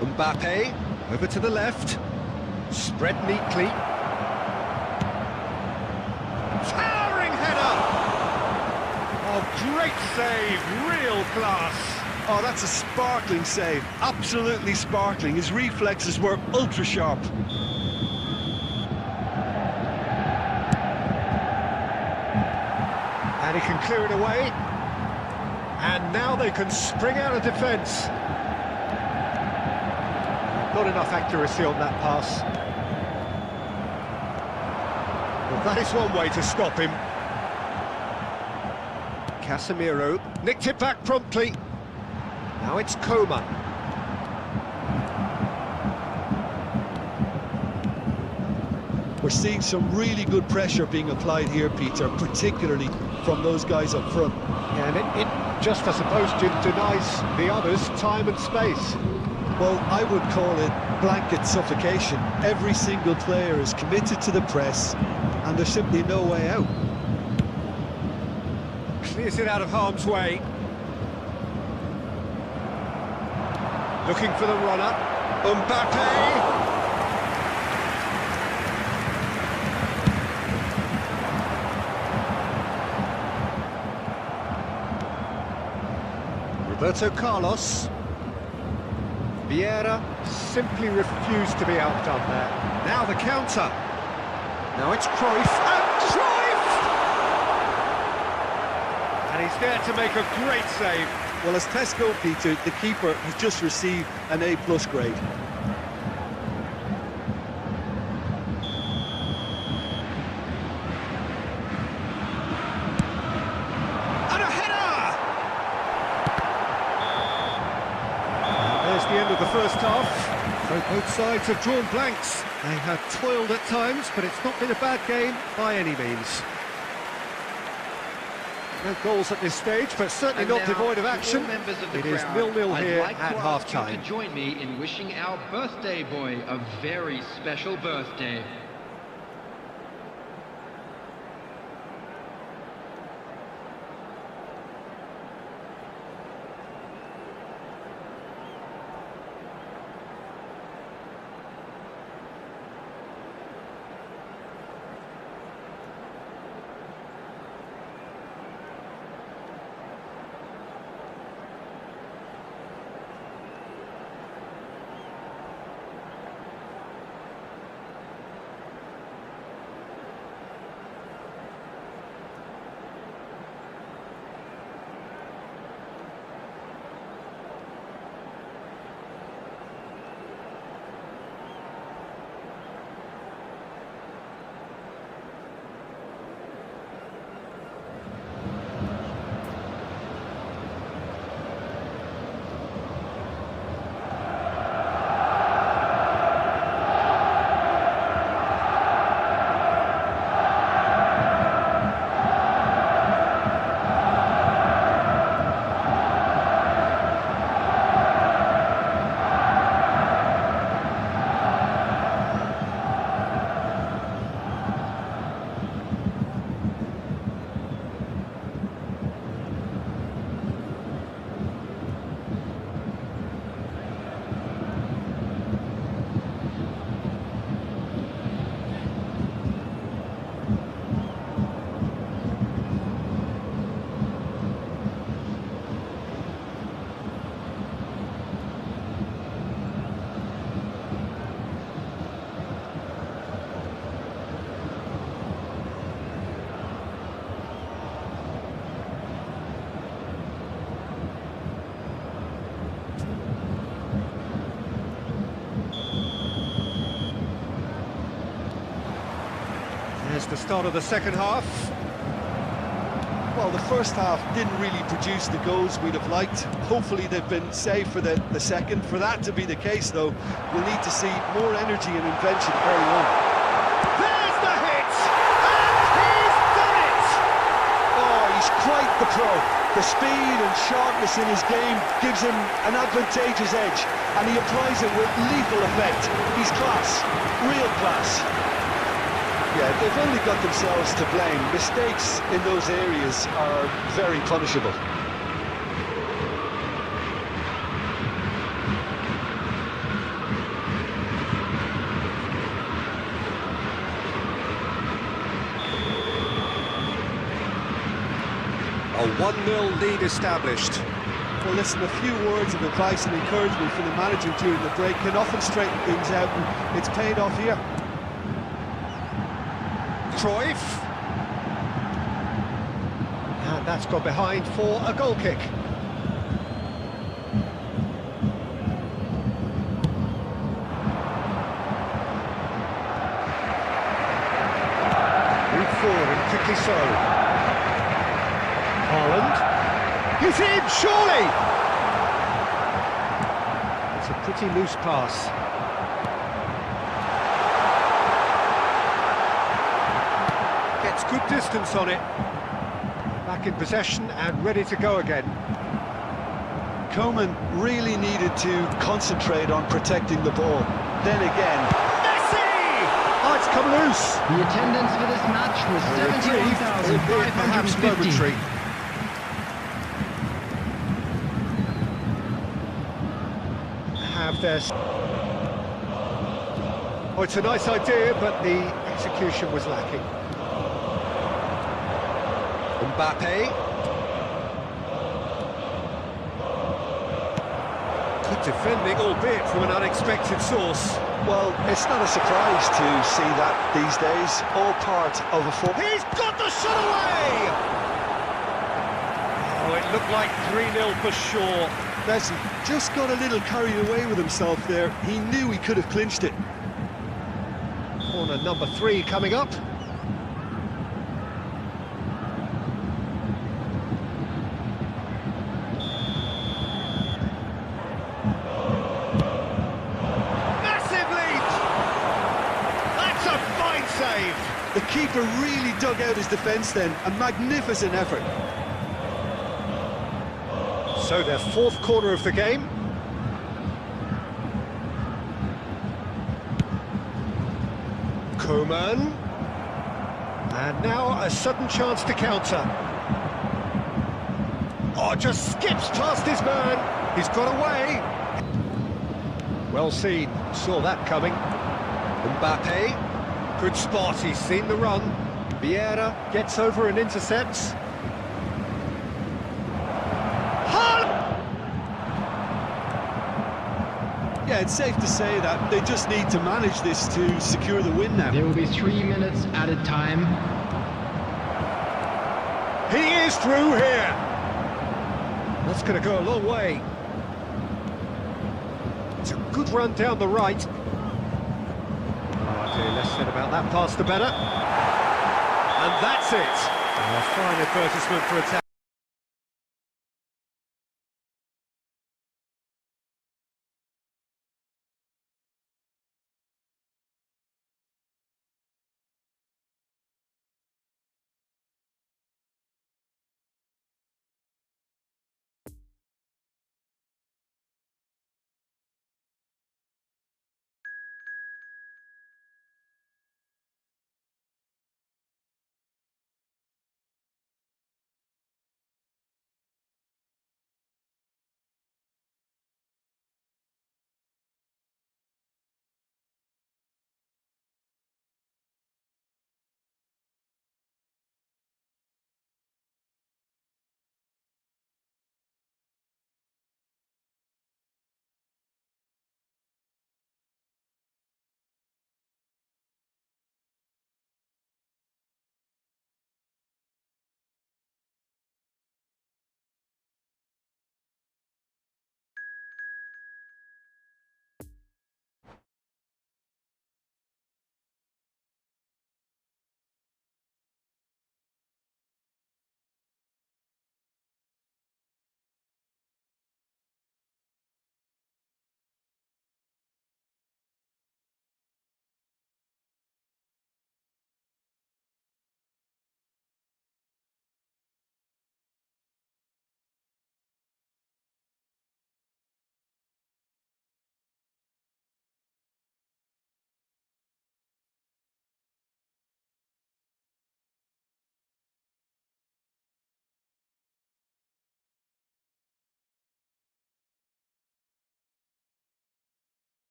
Mbappe, over to the left. Spread neatly. Towering header! Oh, great save, real class. Oh, that's a sparkling save. Absolutely sparkling. His reflexes were ultra sharp. And he can clear it away. And now they can spring out of defence. Not enough accuracy on that pass. Well, that is one way to stop him. Casemiro nicked it back promptly. Now it's Koven. We're seeing some really good pressure being applied here, Peter, particularly from those guys up front. Yeah, and it just, I suppose, denies the others time and space. Well, I would call it blanket suffocation. Every single player is committed to the press, and there's simply no way out. Clears it out of harm's way. Looking for the runner. Mbappe! Roberto Carlos. Vieira simply refused to be outdone there. Now the counter. Now it's Krys. And Krys! And he's there to make a great save. Well, as Tesco, Peter, the keeper has just received an A+ grade. The end of the first half, so both sides have drawn blanks. They have toiled at times, but it's not been a bad game by any means. No goals at this stage, but certainly not devoid of action. It is 0-0 here at half-time. I'd like to join me in wishing our birthday boy a very special birthday. There's the start of the second half. Well, the first half didn't really produce the goals we'd have liked. Hopefully they've been saved for the second. For that to be the case, though, we'll need to see more energy and invention early on. There's the hit! And he's done it! Oh, he's quite the pro. The speed and sharpness in his game gives him an advantageous edge, and he applies it with lethal effect. He's class, real class. Yeah, they've only got themselves to blame. Mistakes in those areas are very punishable. A 1-0 lead established. Well, listen, a few words of advice and encouragement from the manager during the break can often straighten things out, and it's paid off here. Cruyff. And that's gone behind for a goal kick. Move forward and quickly so. Haaland. He's in, surely! It's a pretty loose pass. Gets good distance on it. Back in possession and ready to go again. Koven really needed to concentrate on protecting the ball. Then again... Messi! Oh, it's come loose. The attendance for this match was 71,550. momentary. Have this. Oh, it's a nice idea, but the execution was lacking. Mbappe. Good defending, albeit from an unexpected source. Well, it's not a surprise to see that these days. All part of a full... He's got the shot away! Oh, it looked like 3-0 for sure. Bessie just got a little carried away with himself there. He knew he could have clinched it. Corner number 3 coming up. Massive lead! That's a fine save! The keeper really dug out his defence then. A magnificent effort. So their fourth corner of the game. Koven. And now a sudden chance to counter. Oh, just skips past his man. He's got away. Well seen, saw that coming. Mbappe, good spot, he's seen the run. Vieira gets over and intercepts. Yeah, it's safe to say that they just need to manage this to secure the win now. There will be 3 minutes added time. He is through here. That's going to go a long way. It's a good run down the right. Oh, dear, less said about that pass, the better. And that's it. A fine advertisement for attack.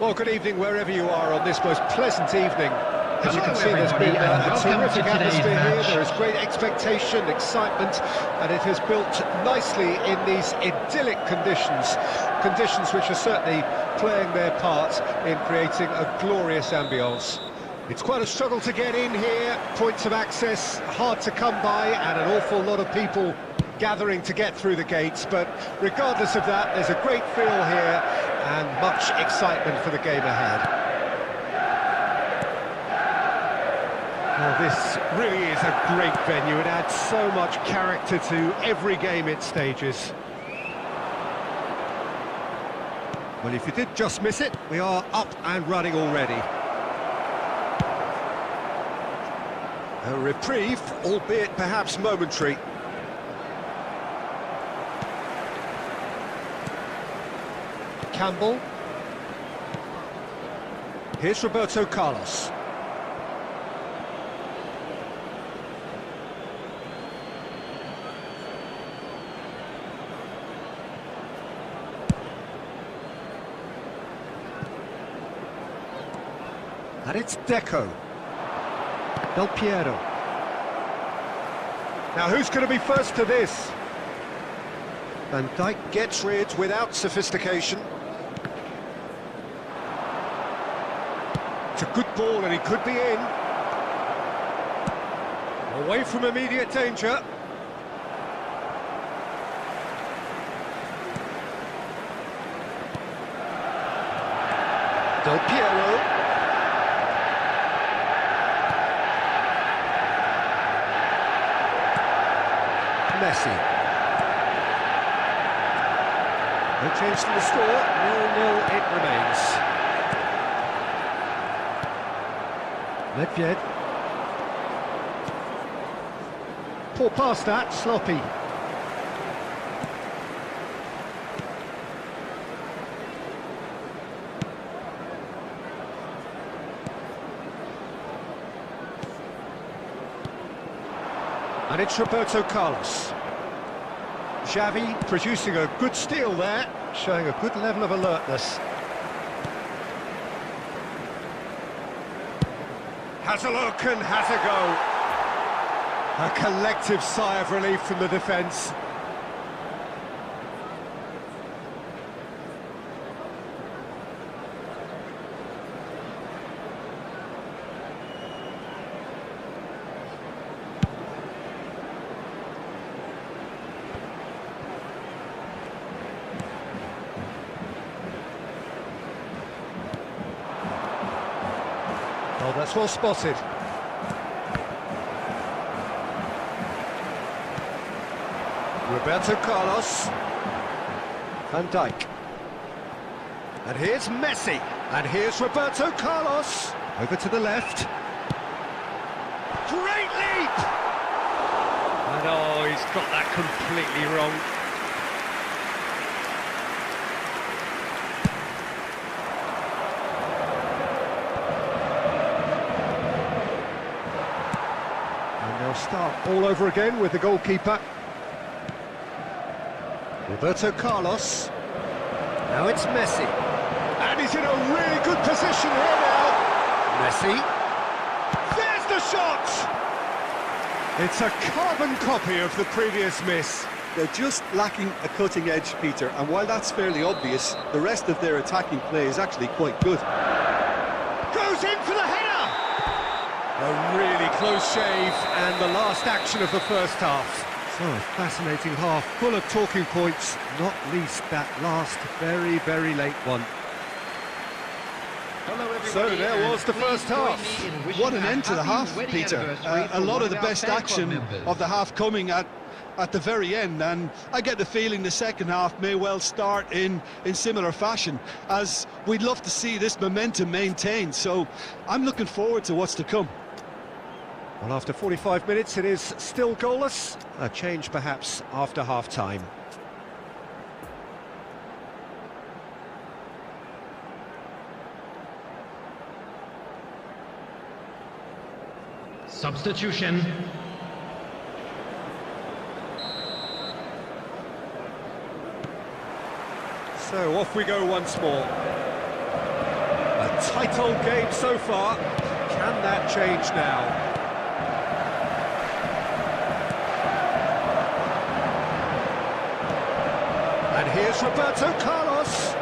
Well, good evening wherever you are on this most pleasant evening. As you can see, there's everybody, been a terrific to atmosphere here. match. There is great expectation, excitement, and it has built nicely in these idyllic conditions. Conditions which are certainly playing their part in creating a glorious ambience. It's quite a struggle to get in here. Points of access hard to come by, and an awful lot of people gathering to get through the gates. But regardless of that, there's a great feel here and much excitement for the game ahead. Well, this really is a great venue. It adds so much character to every game it stages. Well, if you did just miss it, we are up and running already. A reprieve, albeit perhaps momentary. Campbell. Here's Roberto Carlos. And it's Deco. Del Piero. Now who's going to be first to this? Van Dijk gets rid without sophistication. It's a good ball and he could be in. Away from immediate danger. Del Piero. Messi. No change to the score, 0-0 it remains. Ledved. Poor pass that, sloppy. And it's Roberto Carlos. Xavi producing a good steal there, showing a good level of alertness. Has a look and has a go. A collective sigh of relief from the defence. Oh, that's well spotted. Roberto Carlos. Van Dijk. And here's Messi. And here's Roberto Carlos. Over to the left. Great leap! And oh, he's got that completely wrong. They'll start all over again with the goalkeeper. Roberto Carlos. Now it's Messi. And he's in a really good position here now. Messi. There's the shot! It's a carbon copy of the previous miss. They're just lacking a cutting edge, Peter, and while that's fairly obvious, the rest of their attacking play is actually quite good. Goes in for the header! A really close shave, and the last action of the first half. So, a fascinating half, full of talking points, not least that last very, very late one. So there was the first half. What an end to the half, Peter. A lot of the best action of the half coming at the very end, and I get the feeling the second half may well start in similar fashion, as we'd love to see this momentum maintained, so I'm looking forward to what's to come. Well, after 45 minutes, it is still goalless. A change, perhaps, after half-time. Substitution. So, off we go once more. tight old game so far. Can that change now? And here's Roberto Carlos.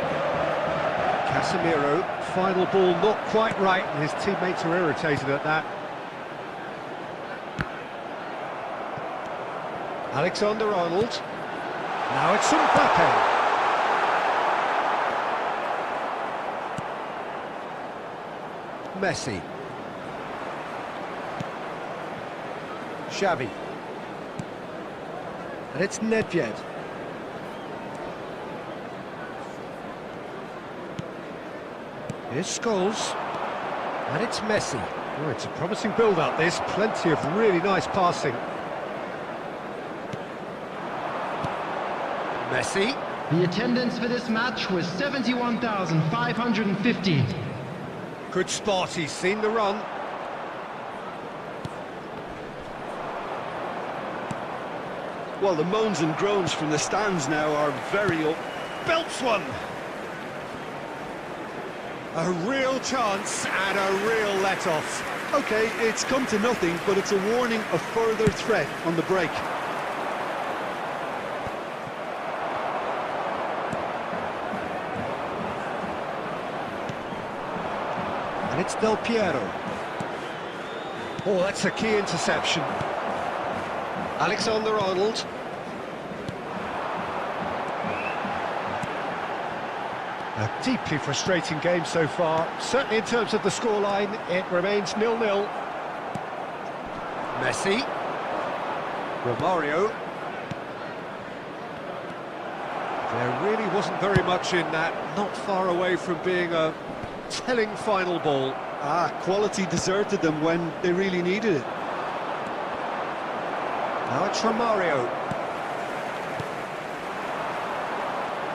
Casemiro, final ball not quite right, and his teammates are irritated at that. Alexander-Arnold. Now it's Mbappe. Messi. Xavi. And it's Nedved. Here's Scholes. And it's Messi. Oh, it's a promising build-up, this. Plenty of really nice passing. Messi. The attendance for this match was 71,550. Good spot, he's seen the run. Well, the moans and groans from the stands now are very up. Belts one. A real chance and a real let-off. Okay, it's come to nothing, but it's a warning of further threat on the break. And it's Del Piero. Oh, that's a key interception. Alexander-Arnold. A deeply frustrating game so far. Certainly in terms of the scoreline, it remains 0-0. Messi. Romario. There really wasn't very much in that. Not far away from being a telling final ball. Quality deserted them when they really needed it. Now it's Romario.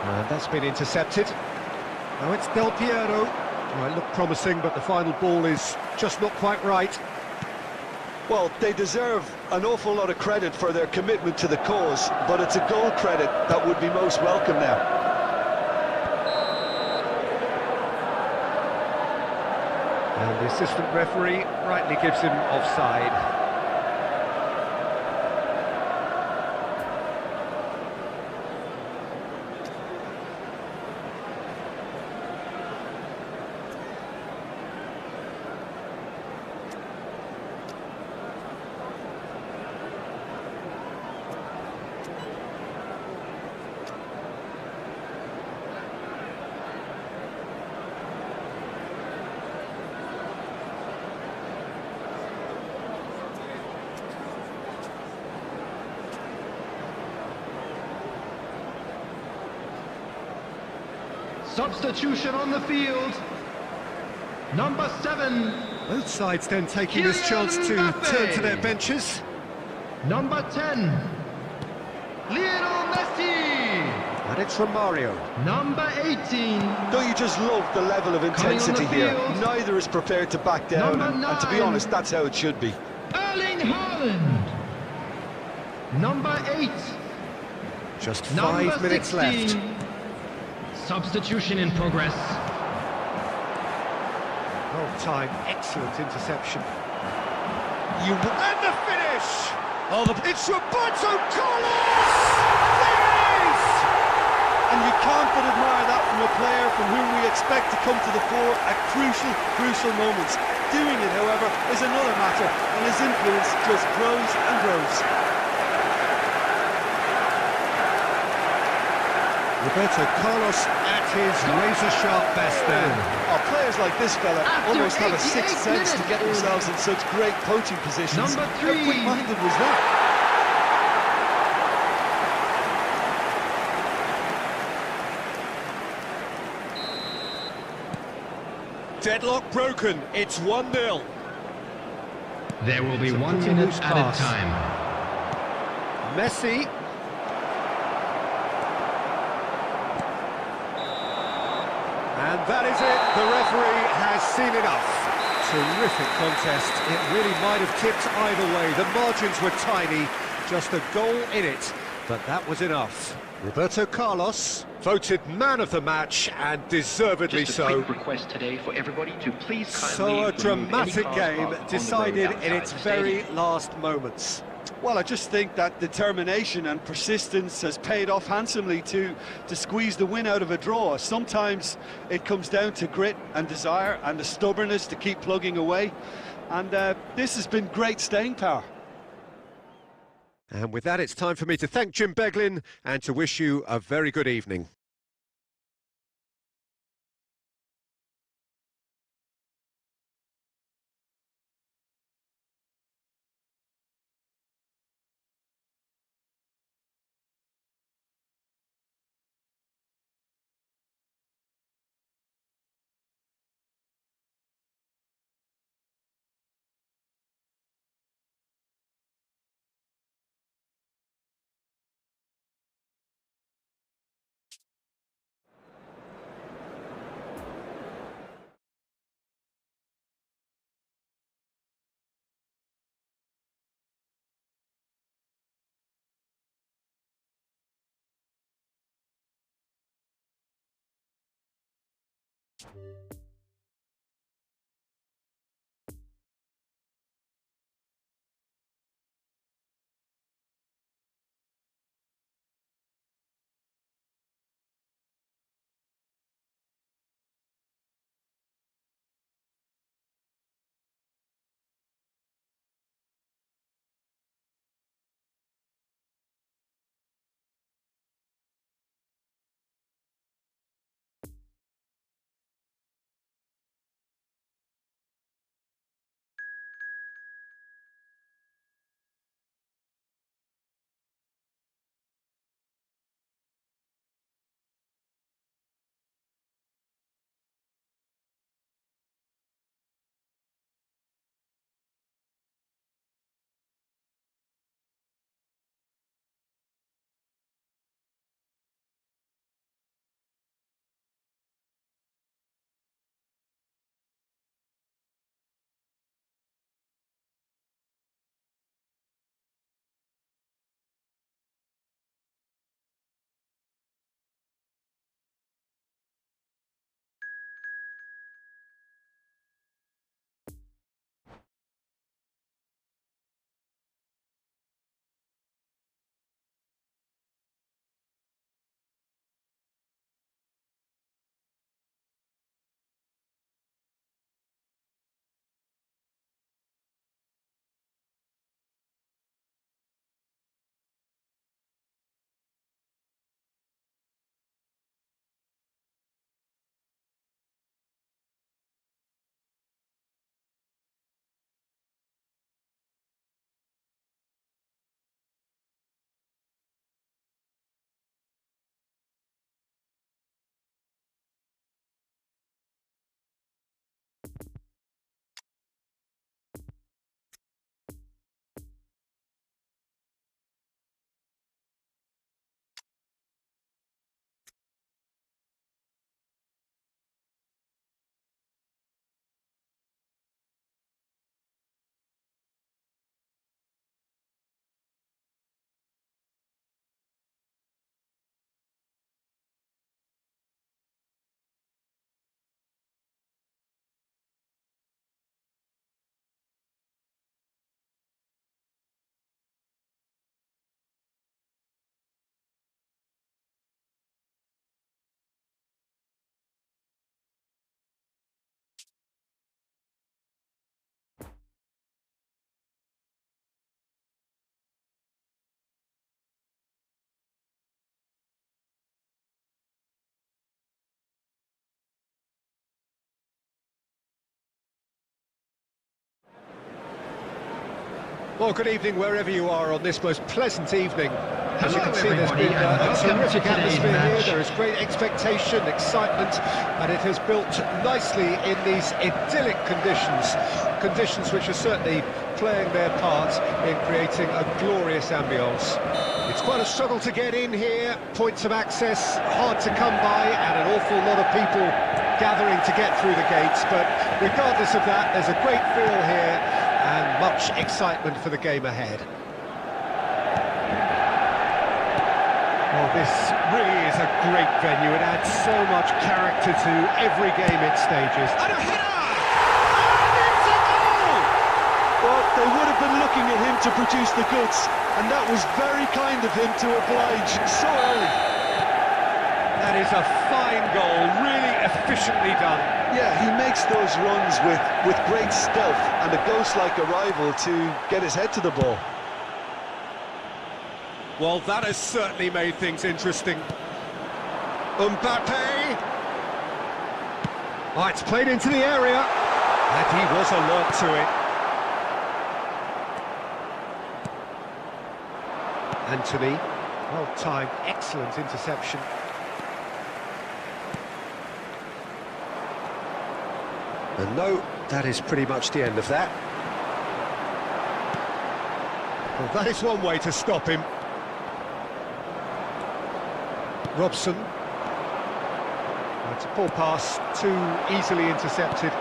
And that's been intercepted. Now it's Del Piero. Well, it looked promising, but the final ball is just not quite right. Well, they deserve an awful lot of credit for their commitment to the cause, but it's a goal credit that would be most welcome now. And the assistant referee rightly gives him offside. Substitution on the field. Number 7. Both sides then taking this chance to turn to their benches. Number 10. Lionel Messi. And it's Romario. Number 18. Don't you just love the level of intensity here? Neither is prepared to back down, and to be honest, that's how it should be. Erling Haaland. Number 8. Just 5 minutes 16. left. Substitution in progress. Well timed, excellent interception. And the finish! Oh, it's Roberto Carlos! There it is! And you can't but admire that from a player from whom we expect to come to the fore at crucial moments. Doing it, however, is another matter, and his influence just grows and grows. Roberto Carlos at his razor-sharp best there. Oh, players like this fella almost have a sixth sense to get minutes. themselves in such great coaching positions. Number 3. How quick-minded was that? Deadlock broken, it's 1-0. There will be It's a 1 pretty minute loose added pass. time. Messi. And that is it, the referee has seen enough. Terrific contest, it really might have tipped either way. The margins were tiny, just a goal in it but that was enough. Roberto Carlos voted man of the match, and deservedly Just a so. quick request today for everybody to please kindly So a remove any dramatic cars game parked on the decided road in outside its the very stadium. last moments. Well, I just think that determination and persistence has paid off handsomely to squeeze the win out of a draw. Sometimes it comes down to grit and desire and the stubbornness to keep plugging away. And this has been great staying power. And with that, it's time for me to thank Jim Beglin and to wish you a very good evening. Well, good evening wherever you are on this most pleasant evening. As you can see, there's been a terrific atmosphere here. There is great expectation, excitement, and it has built nicely in these idyllic conditions. Conditions which are certainly playing their part in creating a glorious ambience. It's quite a struggle to get in here. Points of access hard to come by, and an awful lot of people gathering to get through the gates. But regardless of that, there's a great feel here and much excitement for the game ahead. Well, this really is a great venue. It adds so much character to every game it stages. And a header! And it's a goal! Well, they would have been looking at him to produce the goods, and that was very kind of him to oblige so early. That is a fine goal, really efficiently done. Yeah, he makes those runs with great stealth and a ghost-like arrival to get his head to the ball. Well, that has certainly made things interesting. Mbappe! Oh, it's played into the area, and he was alert to it. Anthony, well-timed, excellent interception. And no, that is pretty much the end of that. Well, that is one way to stop him. Robson. It's a poor pass, too easily intercepted.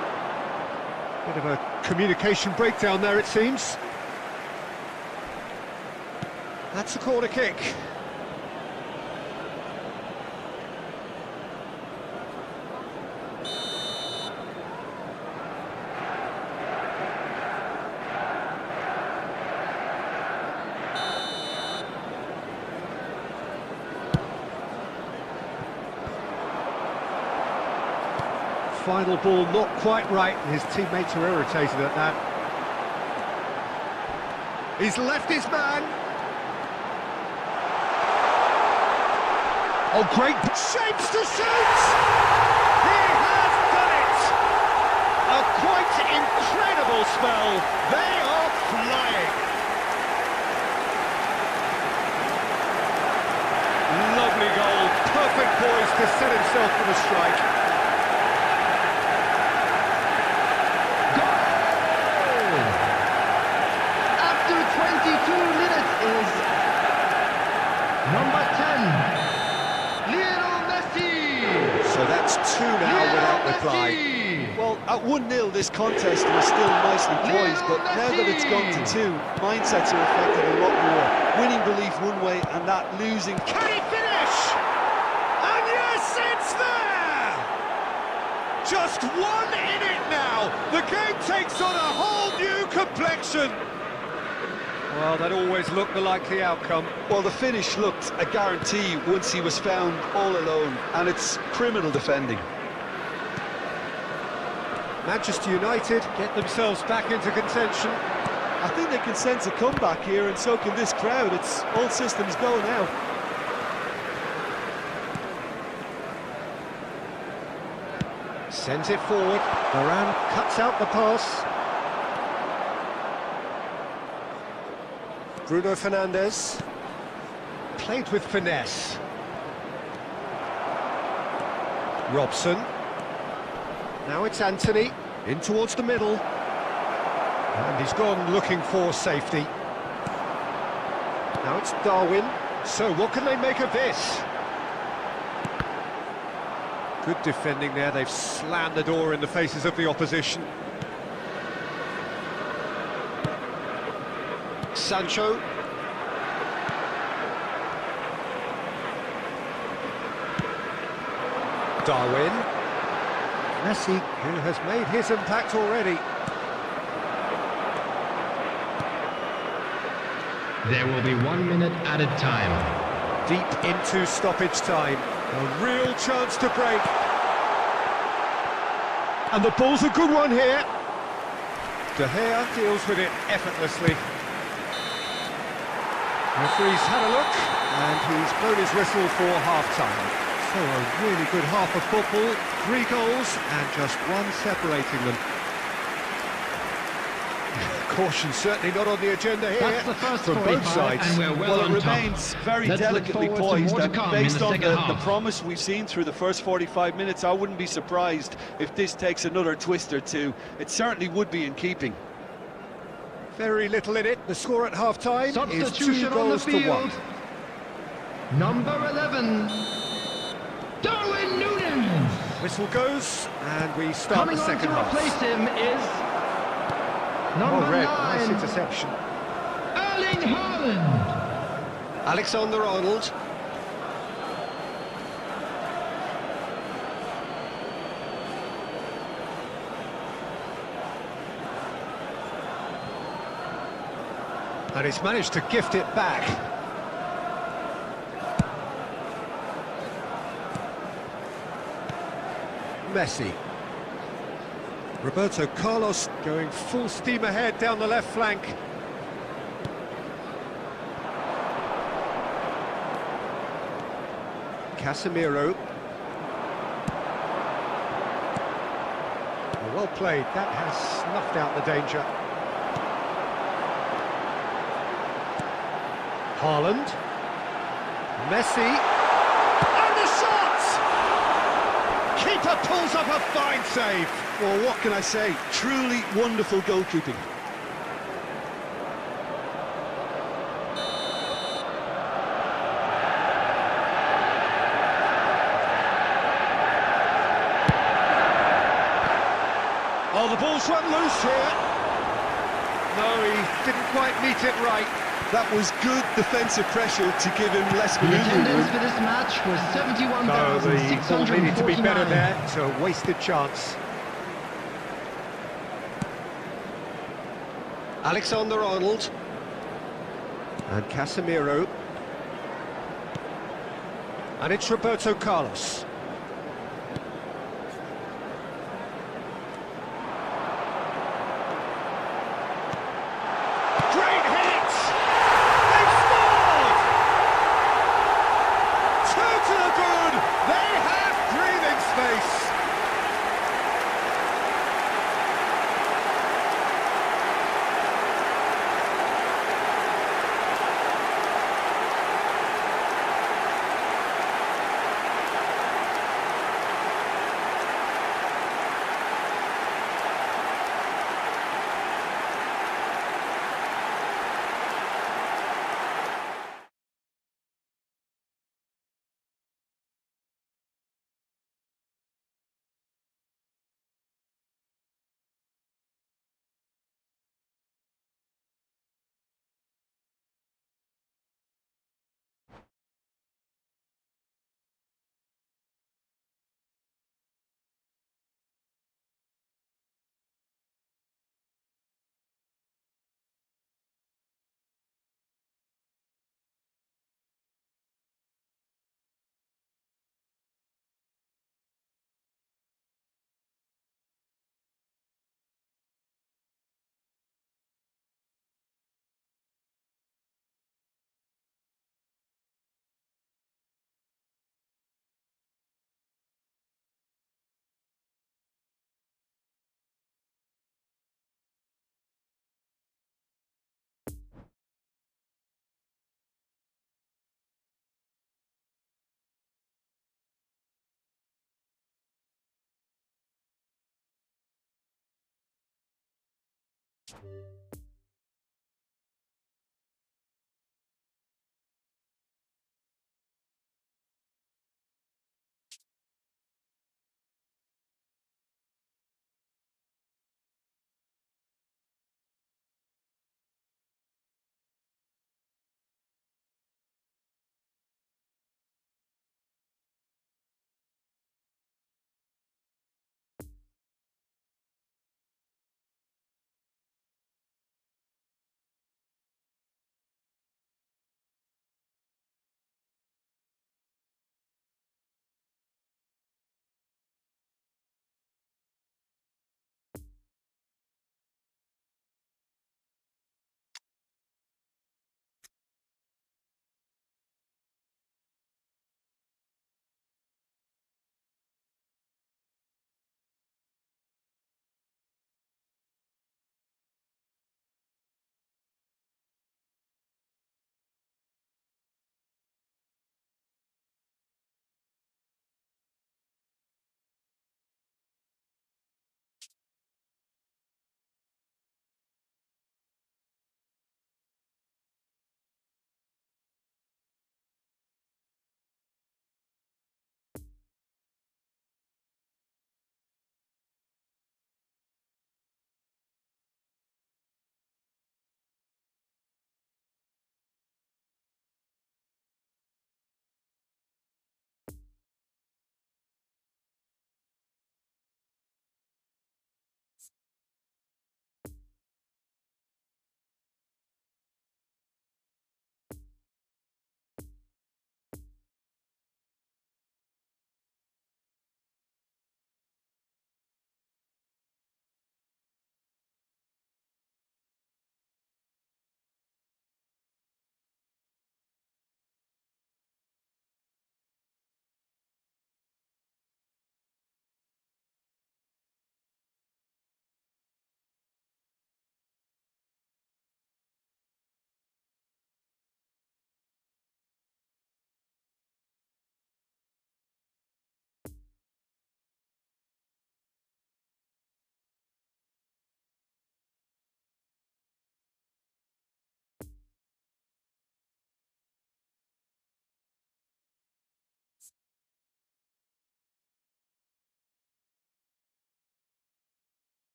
Bit of a communication breakdown there, it seems. That's a corner kick. Final ball not quite right, and his teammates are irritated at that. He's left his man. Oh, great shapes to shoot! He has done it! A quite incredible spell. They are flying. Lovely goal, perfect poise to set himself for the strike. Number 10, Lionel Messi! So that's two now without reply. Well, at 1-0 this contest was still nicely poised, but now that it's gone to 2, mindsets are affected a lot more. Winning belief one way and that losing... Can he finish? And yes, it's there! Just one in it now. The game takes on a whole new complexion. Well, that always looked the likely outcome. Well, the finish looked a guarantee once he was found all alone, and it's criminal defending. Manchester United get themselves back into contention. I think they can sense a comeback here, and so can this crowd. It's all systems go now. Sends it forward. Varane cuts out the pass. Bruno Fernandes, played with finesse. Robson, now it's Anthony, in towards the middle. And he's gone looking for safety. Now it's Darwin, so what can they make of this? Good defending there, they've slammed the door in the faces of the opposition. Sancho. Darwin. Messi, who has made his impact already. There will be 1 minute added time. Deep into stoppage time. A real chance to break. And the ball's a good one here. De Gea deals with it effortlessly. Referee's had a look, and he's blown his whistle for half-time. So a really good half of football, 3 goals, and just one separating them. Caution certainly not on the agenda here. That's the first from both 45, sides. and we're well on It top. remains very Let's look delicately forward to poised, more to and come in based the on second the half. promise we've seen through the first 45 minutes, I wouldn't be surprised if this takes another twist or two. It certainly would be in keeping. Very little in it. The score at half-time is 2 Substitution on the goals to 1. field. Number 11, Darwin Núñez. Whistle goes, and we start Coming the on second to half. replace him is number Oh, Reyk, nice 9, interception. Erling Haaland. Alexander-Arnold. And he's managed to gift it back. Messi. Roberto Carlos going full steam ahead down the left flank. Casemiro. Well played, that has snuffed out the danger. Haaland. Messi. And the shot! Keeper pulls up a fine save. Well, what can I say? Truly wonderful goalkeeping. Oh, the ball's run loose here. No, he didn't quite meet it right. That was good defensive pressure to give him less The manoeuvring attendance room. for this match was No, the ball needed to be better 71,649. there. It's a wasted chance. Alexander-Arnold. And Casemiro. And it's Roberto Carlos. Great hit! They've scored! Two to the good! They have breathing space!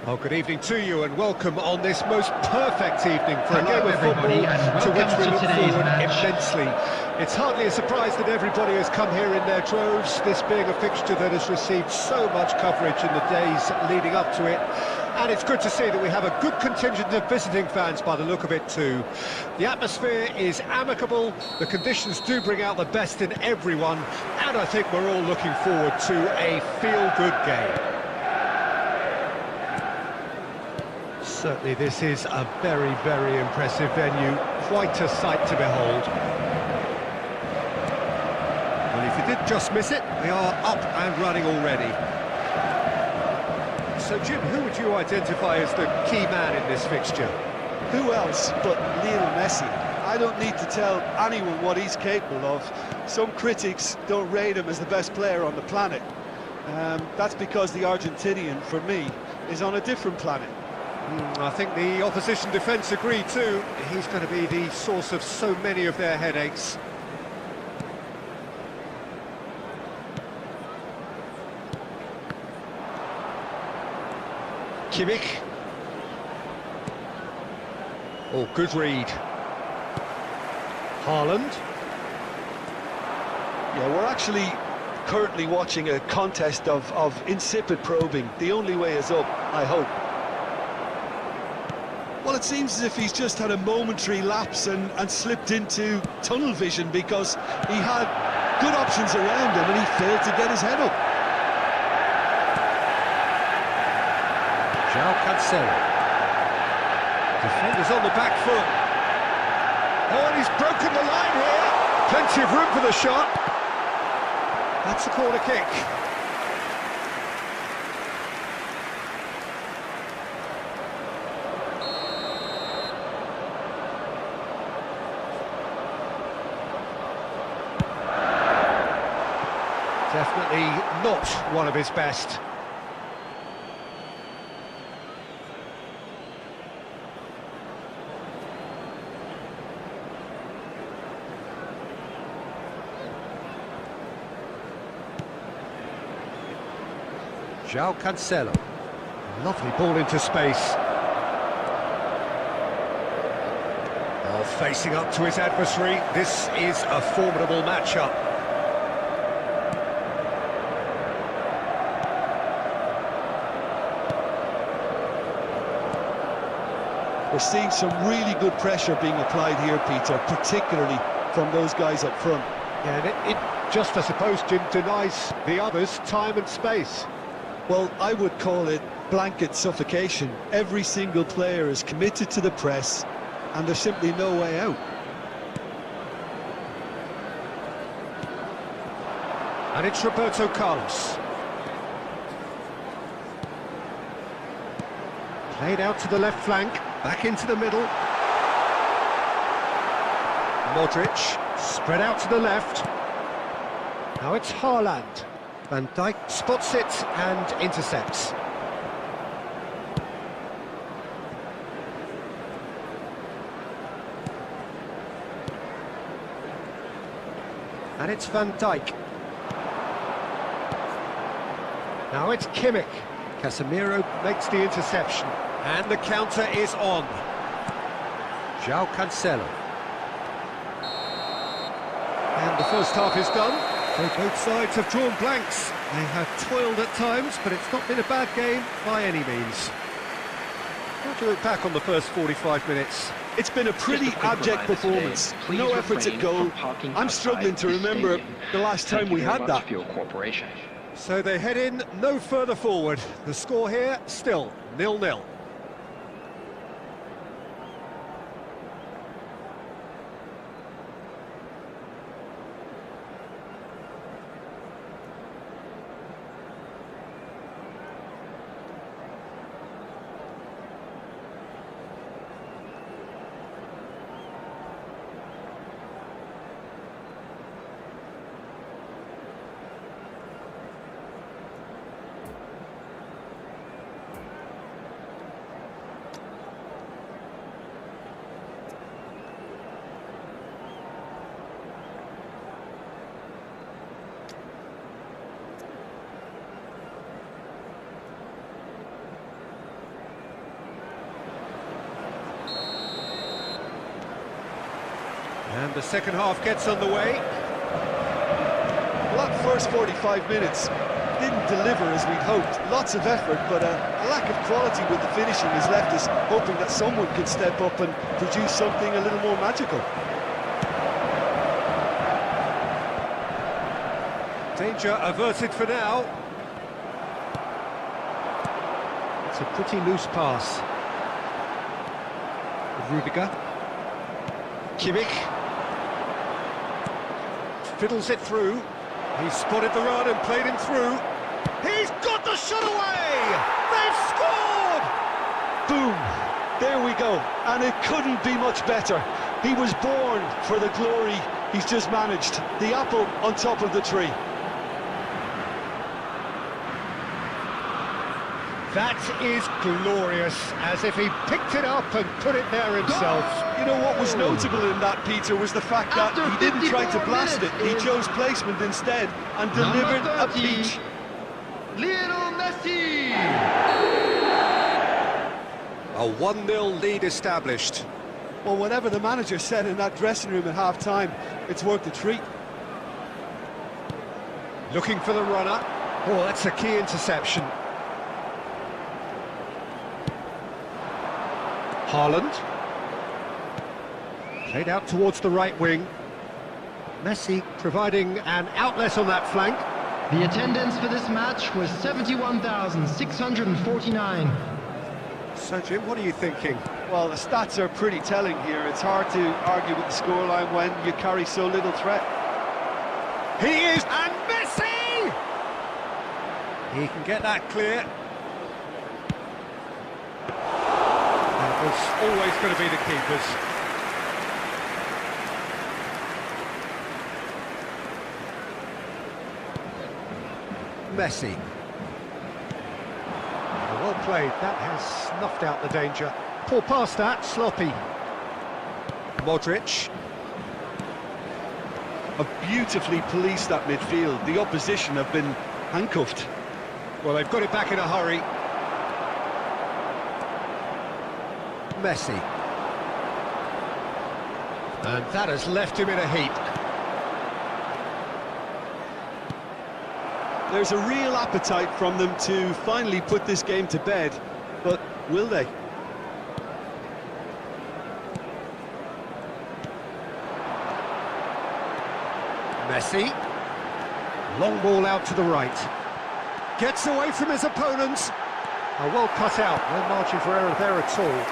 Oh, good evening to you and welcome on this most perfect evening for a game of football to which we look forward immensely. It's hardly a surprise that everybody has come here in their droves, this being a fixture that has received so much coverage in the days leading up to it. And it's good to see that we have a good contingent of visiting fans by the look of it too. The atmosphere is amicable, the conditions do bring out the best in everyone, and I think we're all looking forward to a feel-good game. Certainly this is a very, very impressive venue, quite a sight to behold. Well, if you did just miss it, we are up and running already. So Jim, who would you identify as the key man in this fixture? Who else but Lionel Messi? I don't need to tell anyone what he's capable of. Some critics don't rate him as the best player on the planet. That's because the Argentinian, for me, is on a different planet. I think the opposition defence agree too. He's going to be the source of so many of their headaches. Kimmich. Oh, good read. Haaland. Yeah, we're actually currently watching a contest of insipid probing. The only way is up, I hope. Well, it seems as if he's just had a momentary lapse and slipped into tunnel vision because he had good options around him and he failed to get his head up. Xiao Cancelo. Defenders on the back foot. Oh, and he's broken the line here. Plenty of room for the shot. That's a corner kick. Definitely not one of his best. Xiao Cancelo. Lovely ball into space. Oh, facing up to his adversary. This is a formidable matchup. We're seeing some really good pressure being applied here, Peter, particularly from those guys up front. Yeah, and it just, I suppose, Jim, denies the others time and space. Well, I would call it blanket suffocation. Every single player is committed to the press, and there's simply no way out. And it's Roberto Carlos. Played out to the left flank, back into the middle. Modric, spread out to the left. Now it's Haaland. Van Dijk spots it and intercepts. And it's Van Dijk. Now it's Kimmich. Casemiro makes the interception. And the counter is on. Xiao Cancelo. And the first half is done. So both sides have drawn blanks. They have toiled at times, but it's not been a bad game by any means. How do you look back on the first 45 minutes? It's been a pretty abject performance. No efforts at goal. I'm struggling to remember the last time we had that. So they head in no further forward. The score here still 0-0. And the second half gets underway. Well, that first 45 minutes didn't deliver as we'd hoped. Lots of effort, but a lack of quality with the finishing has left us hoping that someone could step up and produce something a little more magical. Danger averted for now. It's a pretty loose pass. Rudiger. Kimmich. Fiddles it through. He's spotted the run and played him through. He's got the shot away! They've scored! Boom! There we go. And it couldn't be much better. He was born for the glory he's just managed. The apple on top of the tree. That is glorious, as if he picked it up and put it there himself. You know what was notable in that, Peter, was the fact that he didn't try to blast it. He chose placement instead and delivered a peach. Lionel Messi! A 1-0 lead established. Well, whatever the manager said in that dressing room at half-time, it's worked a treat. Looking for the runner. Oh, that's a key interception. Haaland. Played out towards the right wing. Messi providing an outlet on that flank. The attendance for this match was 71,649. So, Jim, what are you thinking? Well, the stats are pretty telling here. It's hard to argue with the scoreline when you carry so little threat. He is, and Messi! He can get that clear. It's always going to be the keepers. Messi. Well played, that has snuffed out the danger. Poor pass that, sloppy. Modric. Have beautifully policed that midfield. The opposition have been handcuffed. Well, they've got it back in a hurry. Messi. And that has left him in a heap. There's a real appetite from them to finally put this game to bed, but will they? Messi. Long ball out to the right. Gets away from his opponents. Well cut out, no margin for error there at all.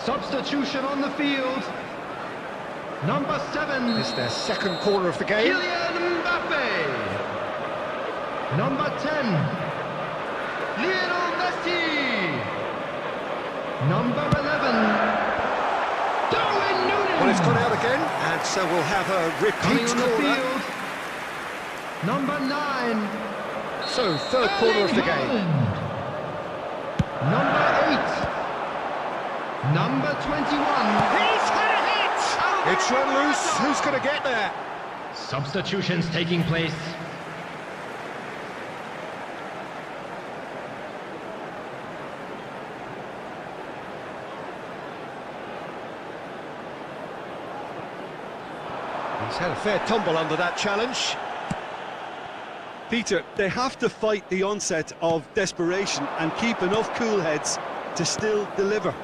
Substitution on the field. Number 7. It's their second corner of the game. Kylian Mbappe. Number 10. Lionel Messi. Number 11. Darwin Núñez. Well, it's gone out again, and so we'll have a Coming repeat on the corner. field. Number 9. So, third corner of the game. Haaland. Number 8. Number 21. He's had a hit! It's run loose. Who's going to get there? Substitutions taking place. He's had a fair tumble under that challenge. Peter, they have to fight the onset of desperation and keep enough cool heads to still deliver.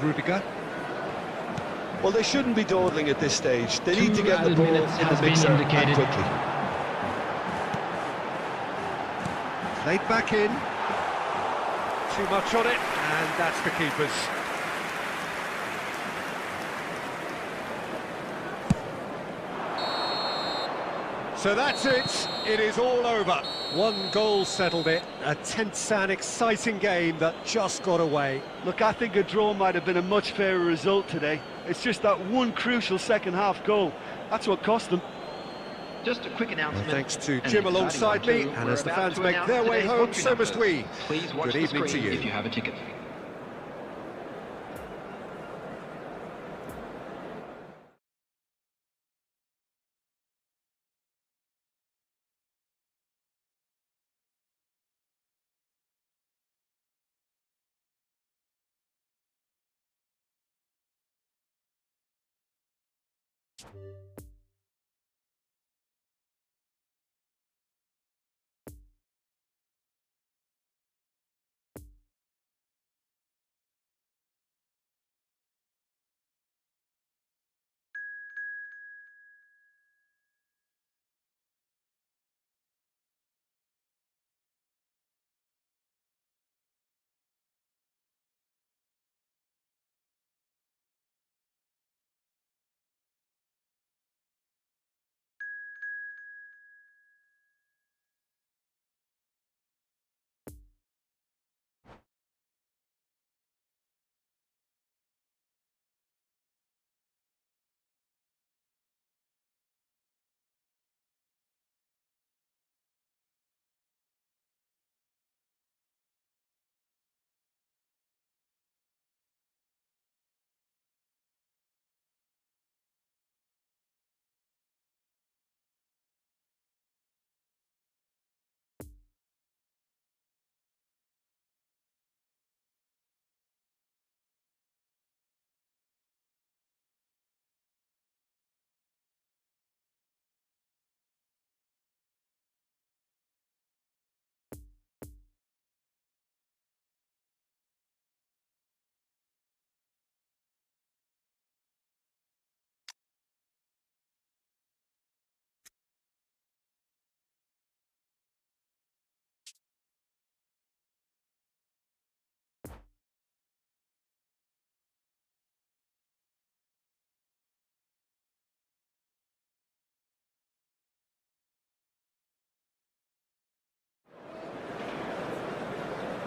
Rudiger. Well, they shouldn't be dawdling at this stage. They need to get the 2 ball in minutes the has been mixer and indicated. quickly. Played back in. Too much on it, and that's the keeper's. So that's it. It is all over. One goal settled it. A tense and exciting game that just got away. Look, I think a draw might have been a much fairer result today. It's just that one crucial second-half goal. That's what cost them. Just a quick announcement. Well, thanks to An Jim exciting alongside one, me, too. and We're as the about fans to make announce their way today's home, entry so must numbers. we. Please watch Good the evening to screen you. if you have a ticket.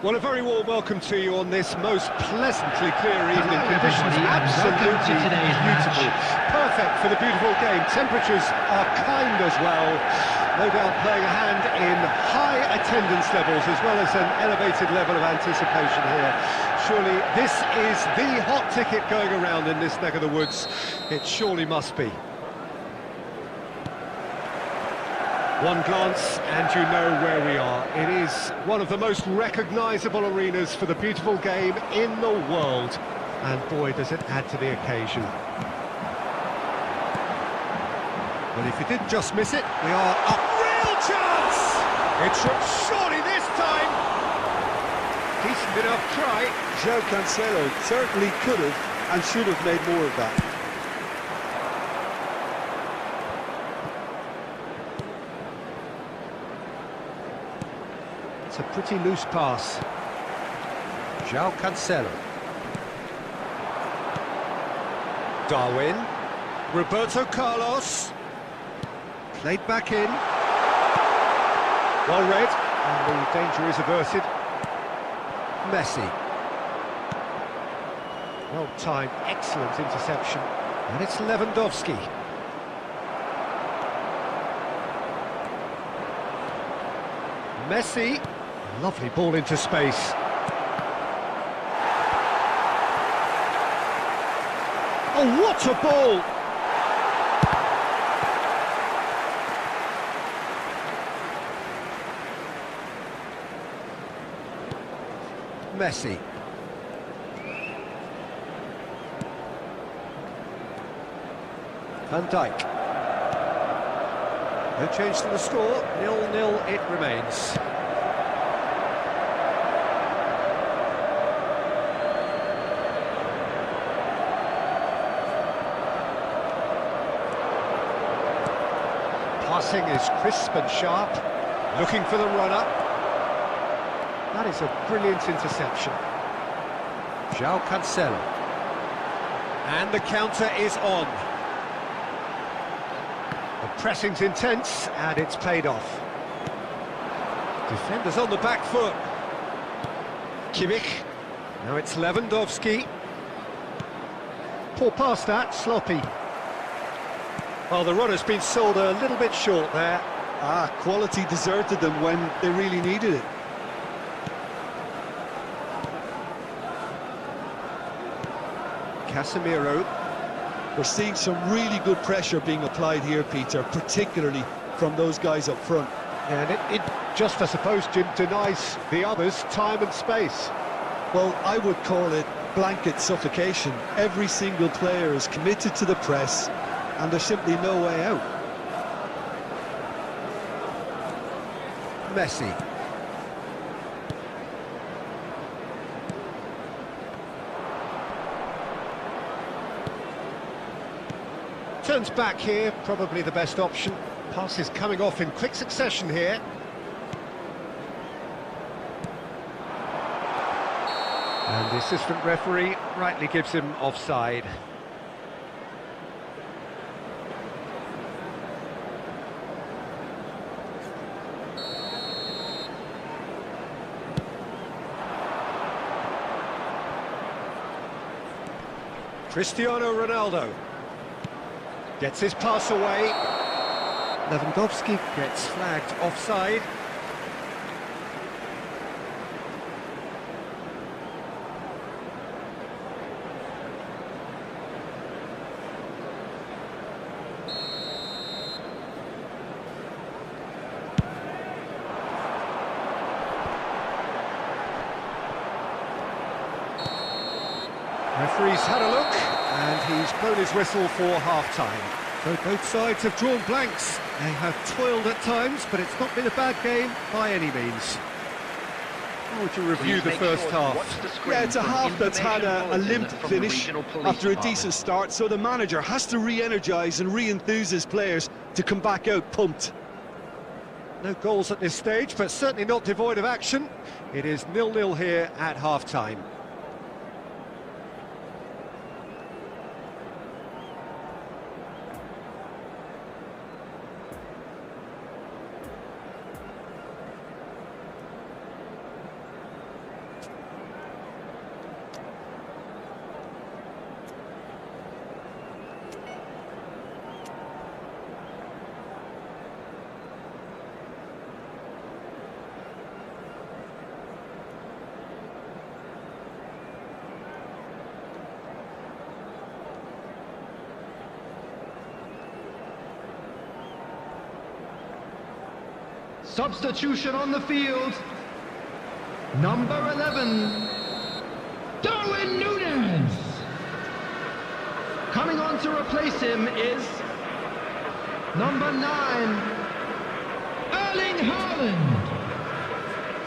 Well, a very warm welcome to you on this most pleasantly clear evening. Conditions everybody, and welcome absolutely to today's beautiful. Perfect for the beautiful game. Temperatures are kind as well. No doubt playing a hand in high attendance levels as well as an elevated level of anticipation here. Surely this is the hot ticket going around in this neck of the woods. It surely must be. One glance and you know where we are. It is one of the most recognisable arenas for the beautiful game in the world. And boy, does it add to the occasion. Well, if you did just miss it, we are up. Real chance! It's surely this time! Decent enough try. Xiao Cancelo certainly could have and should have made more of that. It's a pretty loose pass. Xiao Cancelo. Darwin. Roberto Carlos. Played back in. Well read, and the danger is averted. Messi. Well timed, excellent interception. And it's Lewandowski. Messi. Lovely ball into space. Oh, what a ball! Messi. Van Dijk. No change to the score, 0-0 it remains. Passing is crisp and sharp, looking for the runner. That is a brilliant interception. Xiao Cancelo. And the counter is on. The pressing's intense, and it's paid off. Defenders on the back foot. Kimmich. Now it's Lewandowski. Poor pass that, sloppy. Well, the runner's been sold a little bit short there. Quality deserted them when they really needed it. Casemiro. We're seeing some really good pressure being applied here, Peter, particularly from those guys up front. And it just, I suppose, Jim, denies the others time and space. Well, I would call it blanket suffocation. Every single player is committed to the press, and there's simply no way out. Messi. Turns back here, probably the best option. Pass is coming off in quick succession here. And the assistant referee rightly gives him offside. Cristiano Ronaldo gets his pass away. Lewandowski gets flagged offside. Referee's had a look, and he's blown his whistle for half-time. So both sides have drawn blanks. They have toiled at times, but it's not been a bad game by any means. How would you review the first half? Yeah, it's a half that's had a limp finish after a decent start, so the manager has to re-energise and re-enthuse his players to come back out pumped. No goals at this stage, but certainly not devoid of action. It is 0-0 here at half-time. Substitution on the field. Number 11, Darwin Núñez. Coming on to replace him is number 9, Erling Haaland.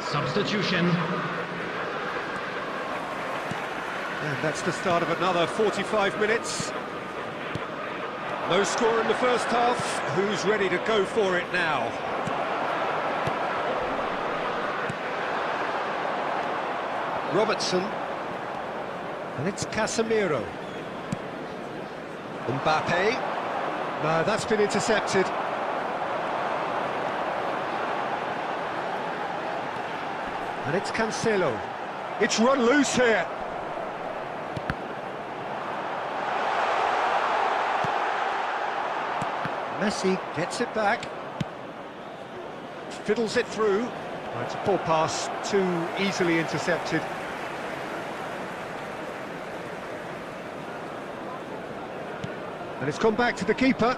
Substitution. And that's the start of another 45 minutes. No score in the first half. Who's ready to go for it now? Robertson, and it's Casemiro. Mbappe, no, that's been intercepted. And it's Cancelo. It's run loose here. Messi gets it back, fiddles it through. Oh, it's a poor pass, too easily intercepted. And it's come back to the keeper.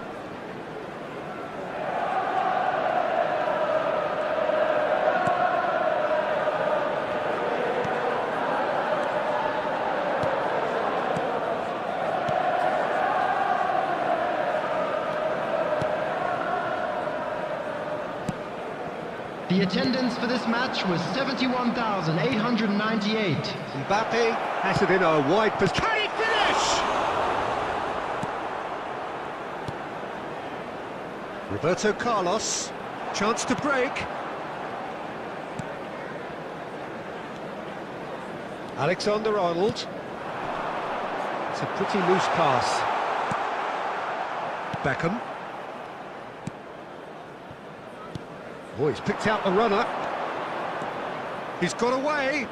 The attendance for this match was 71,898. Mbappe has it in a wide position. Can he finish? Roberto Carlos, chance to break. Alexander-Arnold. It's a pretty loose pass. Beckham. Oh, he's picked out the runner. He's got away.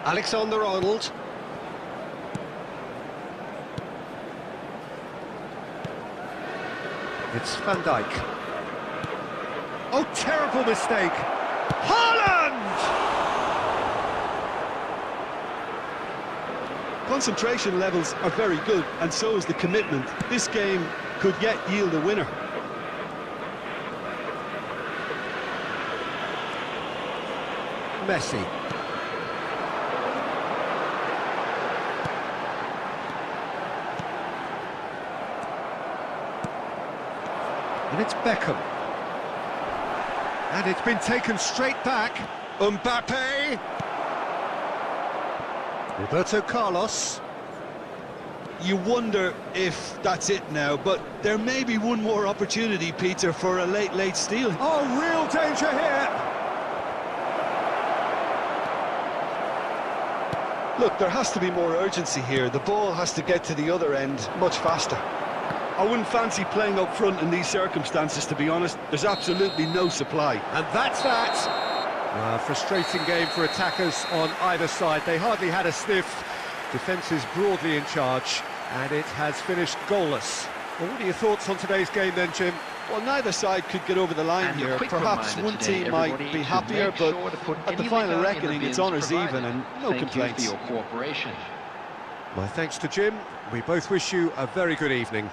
Alexander-Arnold. It's Van Dijk. Oh, terrible mistake. Haaland! Concentration levels are very good, and so is the commitment. This game could yet yield a winner. Messi. And it's Beckham. And it's been taken straight back. Mbappe. Roberto Carlos. You wonder if that's it now, but there may be one more opportunity, Peter, for a late steal. Oh, real danger here. Look, there has to be more urgency here. The ball has to get to the other end much faster. I wouldn't fancy playing up front in these circumstances, to be honest. There's absolutely no supply. And that's that. A frustrating game for attackers on either side. They hardly had a sniff. Defence is broadly in charge, and it has finished goalless. Well, what are your thoughts on today's game then, Jim? Well, neither side could get over the line And a here. quick Perhaps reminder one today, team might everybody, be to happier, make but sure to put at the any final liquor in the reckoning, it's bins honours provided. even and no Thank complaints. you for your cooperation. My thanks to Jim. We both wish you a very good evening.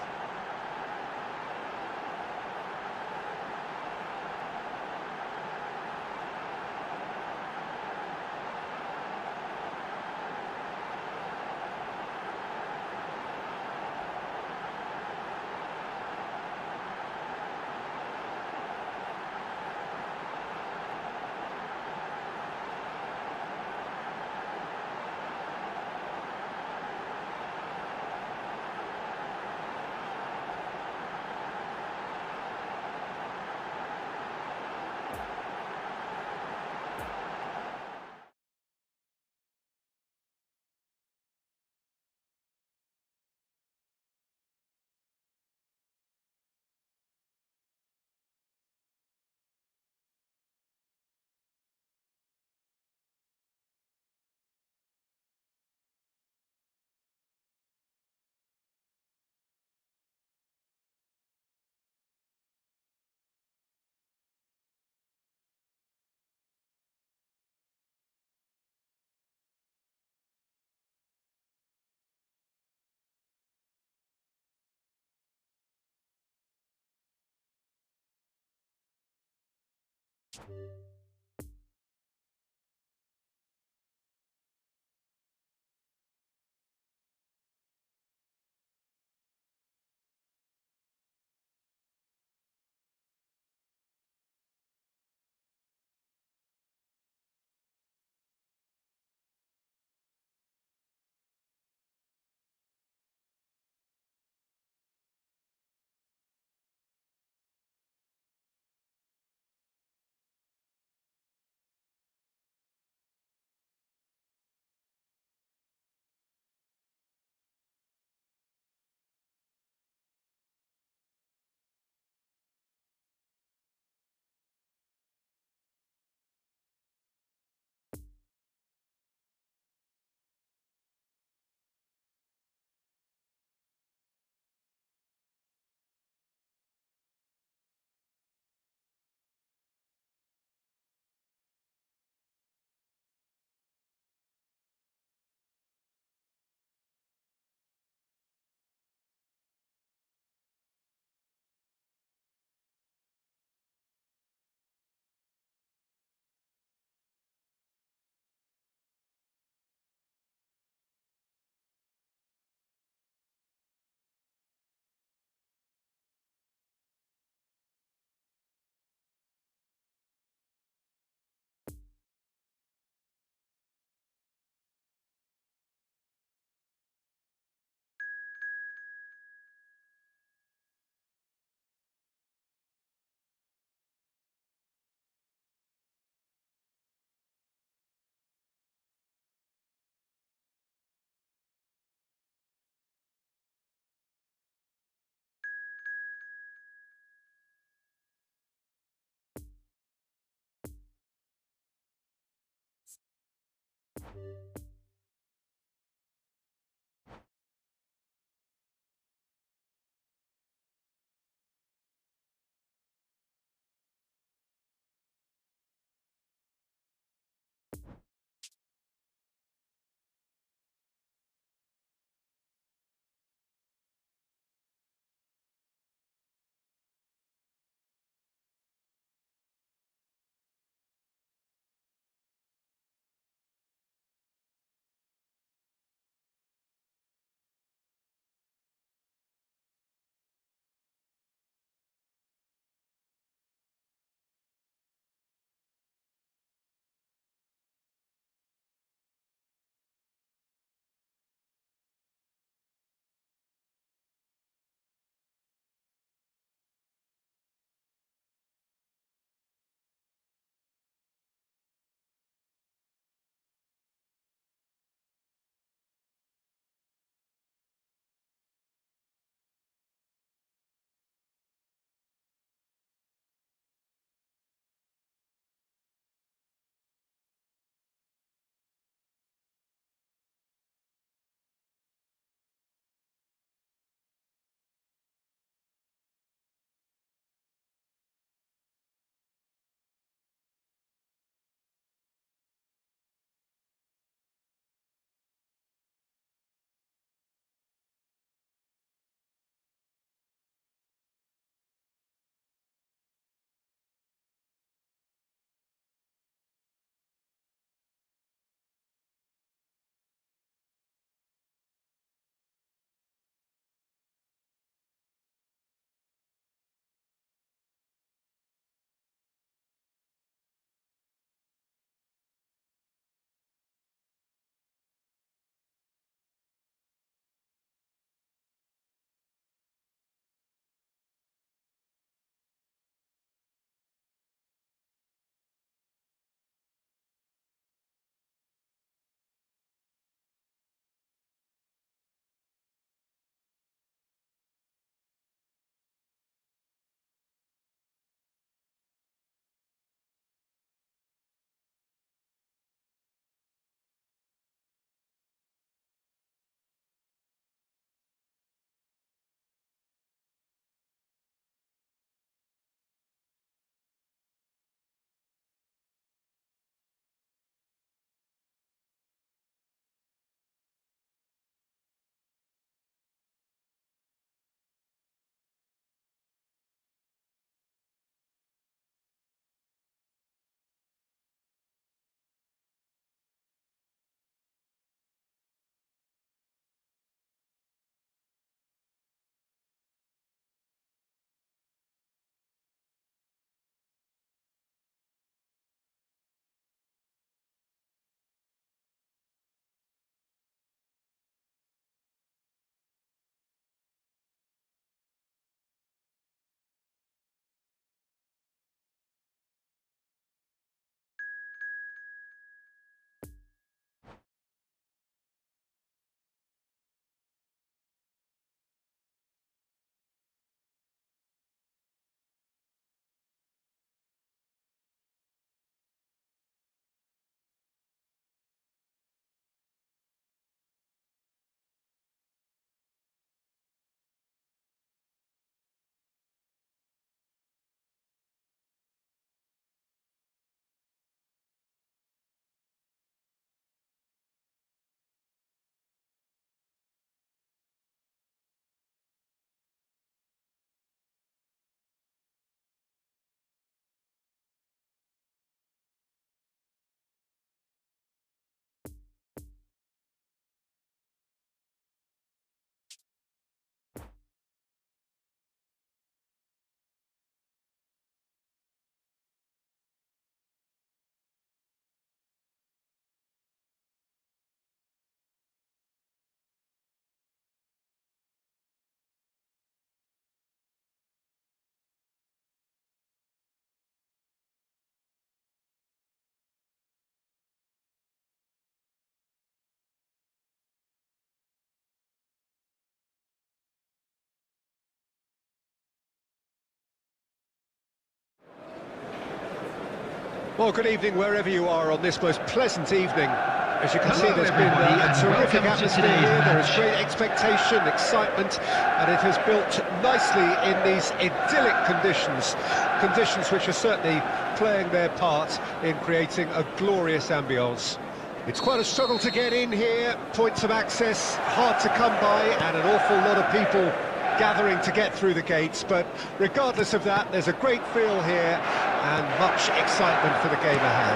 Well, good evening wherever you are on this most pleasant evening. As you can see, there's been everybody, a and terrific welcome to atmosphere today's here. There is match. great expectation, excitement, and it has built nicely in these idyllic conditions. Conditions which are certainly playing their part in creating a glorious ambience. It's quite a struggle to get in here. Points of access hard to come by, and an awful lot of people gathering to get through the gates, but regardless of that, there's a great feel here and much excitement for the game ahead.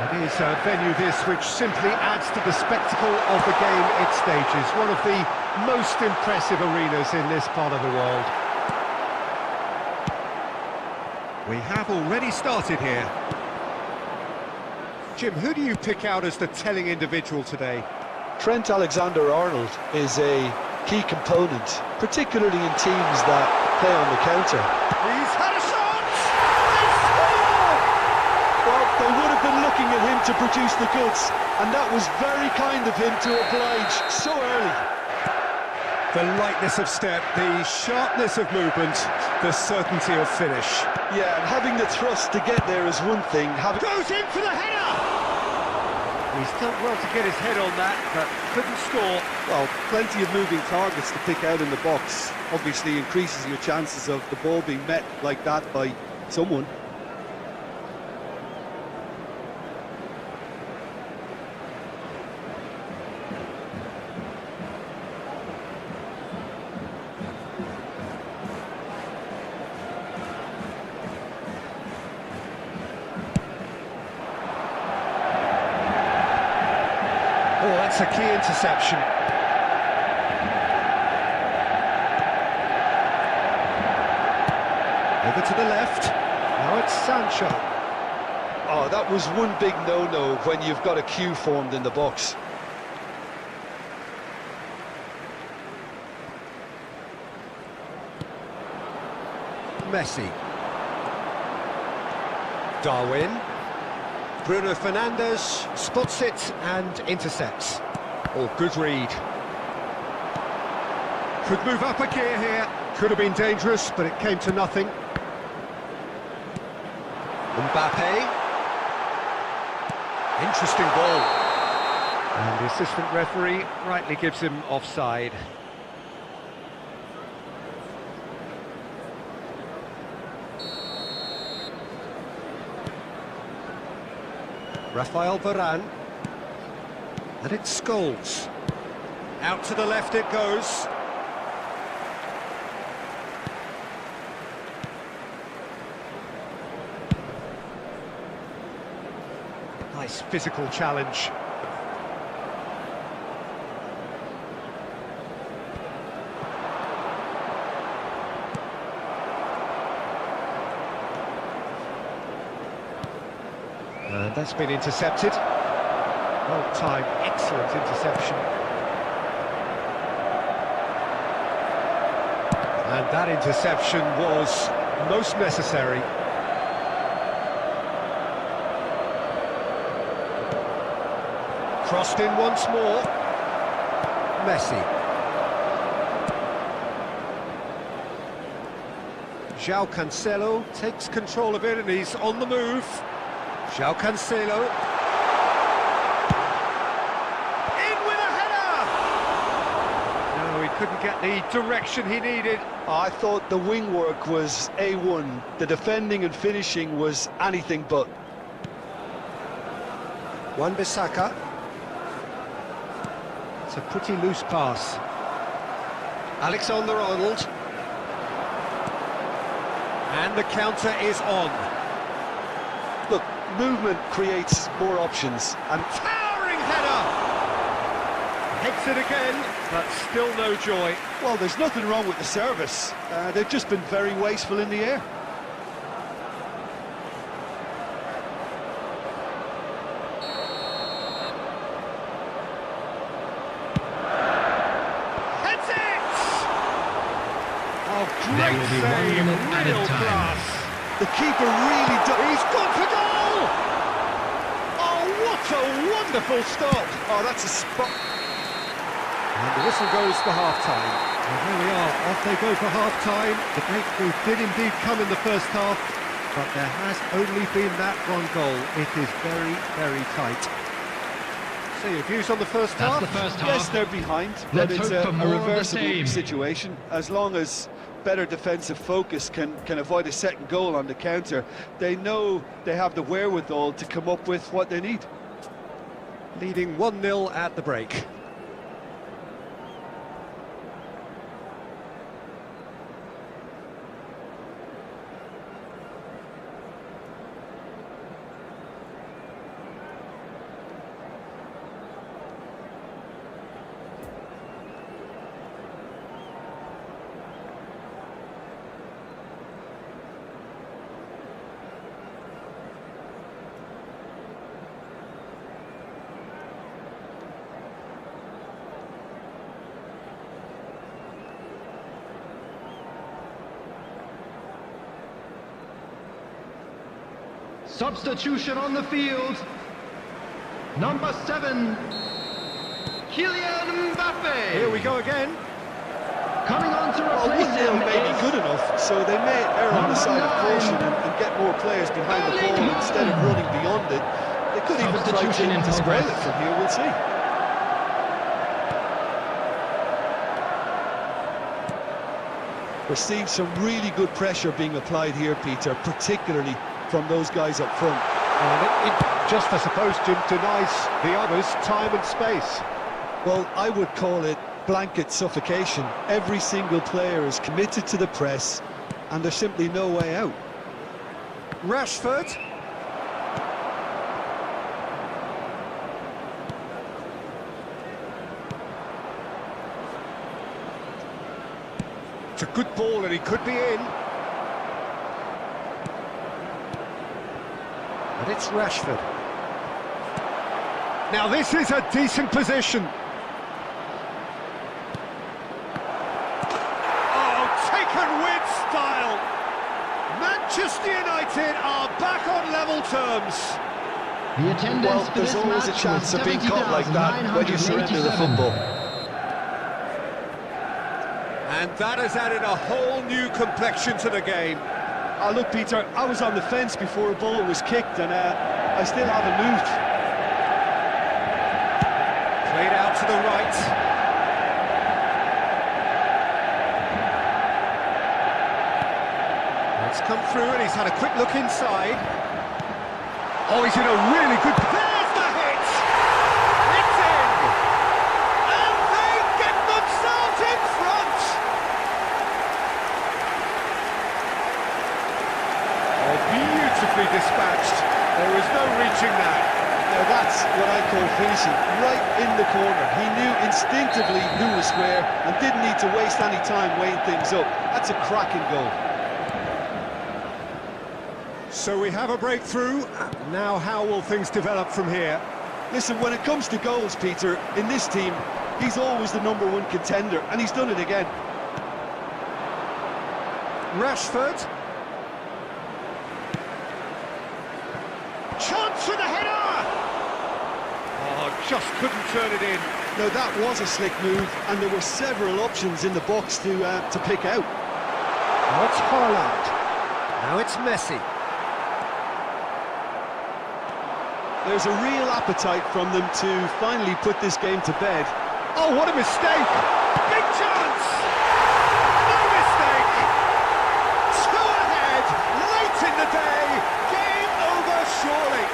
It is a venue this which simply adds to the spectacle of the game it stages, one of the most impressive arenas in this part of the world. We have already started here. Jim, who do you pick out as the telling individual today? Trent Alexander-Arnold is a key component, particularly in teams that play on the counter. He's had a shot! They score! Well, they would have been looking at him to produce the goods, and that was very kind of him to oblige so early. The lightness of step, the sharpness of movement, the certainty of finish. Yeah, and having the thrust to get there is one thing. Goes in for the header! He's done well to get his head on that, but couldn't score. Well, plenty of moving targets to pick out in the box. Obviously increases your chances of the ball being met like that by someone. Oh, that's a key interception. Over to the left. Now it's Sancho. Oh, that was one big no-no when you've got a queue formed in the box. Messi. Darwin. Bruno Fernandes spots it and intercepts. Oh, good read. Could move up a gear here. Could have been dangerous, but it came to nothing. Mbappe. Interesting ball. And the assistant referee rightly gives him offside. Rafael Varane, and it Scholes. Out to the left it goes. Nice physical challenge. And that's been intercepted. Well timed, excellent interception. And that interception was most necessary. Crossed in once more. Messi. João Cancelo takes control of it and he's on the move. João Cancelo. In with a header! No, he couldn't get the direction he needed. I thought the wing work was A1. The defending and finishing was anything but. Wan-Bissaka. It's a pretty loose pass. Alexander-Arnold. And the counter is on. Look, movement creates more options, and Towering header! Heads it again, but still no joy. Well, there's nothing wrong with the service. They've just been very wasteful in the air. Heads it! Oh, There great will be 1 save, minute added real time. class. the keeper really does. He's gone for goal! Oh, what a wonderful stop! Oh, that's a spot. And the whistle goes for half-time. Well, here we are, off they go for half-time. The breakthrough did indeed come in the first half, but there has only been that one goal. It is very, very tight. So your views on the first half? That's the first half. Yes, they're behind, Let's but it's hope for a more of the reversible same. situation. As long as better defensive focus can avoid a second goal on the counter, they know they have the wherewithal to come up with what they need. Leading 1-0 at the break. Substitution on the field. Number 7, Kylian Mbappe. Here we go again. Coming on to Well, replace 1-0 him may be is good enough, so they may err on the side of caution and get more players behind the ball instead of running beyond it. They could even try Substitution in to scale progress. it from here, we'll see. We're seeing some really good pressure being applied here, Peter, particularly from those guys up front. And it just, I suppose, Jim, denies the others time and space. Well, I would call it blanket suffocation. Every single player is committed to the press, and there's simply no way out. Rashford. It's a good ball and he could be in. And it's Rashford. Now this is a decent position. Oh, taken with style. Manchester United are back on level terms. The attendance Well, for there's this always a match chance was of being caught like that when you surrender the 70,987. football. And that has added a whole new complexion to the game. Oh, look, Peter, I was on the fence before a ball was kicked, and I still haven't moved. Played out to the right. It's come through and he's had a quick look inside. Oh, he's in a really good... There's the hit! It's in! And they get themselves in front! Oh, beautifully dispatched. There was no reaching that. Now that's what I call finishing, right in the corner. He knew instinctively who was square and didn't need to waste any time weighing things up. That's a cracking goal. So we have a breakthrough. Now how will things develop from here? Listen, when it comes to goals, Peter, in this team, he's always the #1 contender, and he's done it again. Rashford. Chance for the header! Oh, just couldn't turn it in. Now that was a slick move, and there were several options in the box to pick out. What's Haaland? Now it's Messi. There's a real appetite from them to finally put this game to bed. Oh, what a mistake! Big chance! No mistake! 2 ahead, late in the day. Game over, surely.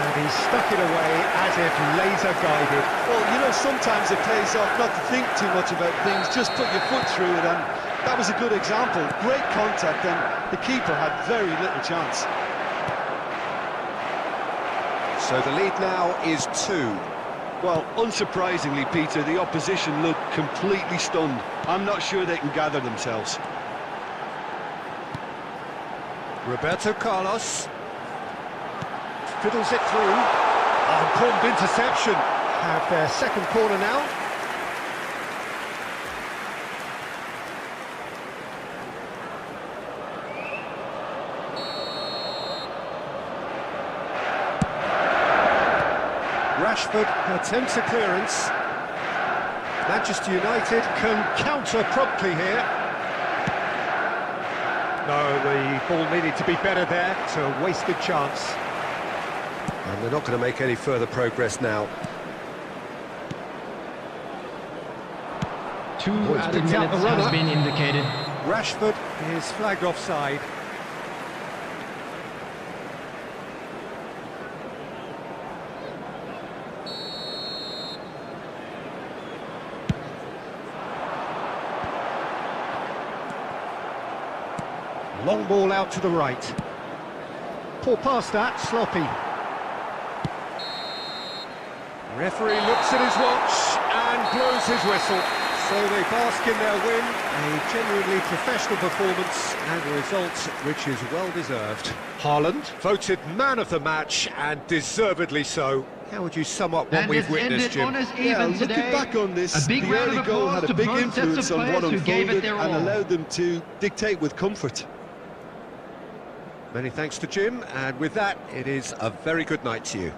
And he stuck it away as if laser guided. Well, you know, sometimes it pays off not to think too much about things, just put your foot through it, and that was a good example. Great contact, and the keeper had very little chance. So the lead now is 2. Well, unsurprisingly, Peter, the opposition looked completely stunned. I'm not sure they can gather themselves. Roberto Carlos fiddles it through. Oh, important interception. Have their second corner now. Rashford attempts a clearance. Manchester United can counter promptly here. No, the ball needed to be better there. It's a wasted chance. And they're not going to make any further progress now. 2 it's added picked out minutes the runner. has been indicated. Rashford is flagged offside. Long ball out to the right. Poor pass that, sloppy. Referee looks at his watch and blows his whistle. So they bask in their win, a genuinely professional performance and a result which is well deserved. Haaland voted man of the match and deservedly so. How would you sum up what And we've it's witnessed, ended Jim? on us Yeah, even looking today. back on this, A big the round early of goal applause had a to big both sets of influence on what players who gave it unfolded their and all. allowed them to dictate with comfort. Many thanks to Jim, and with that, it is a very good night to you.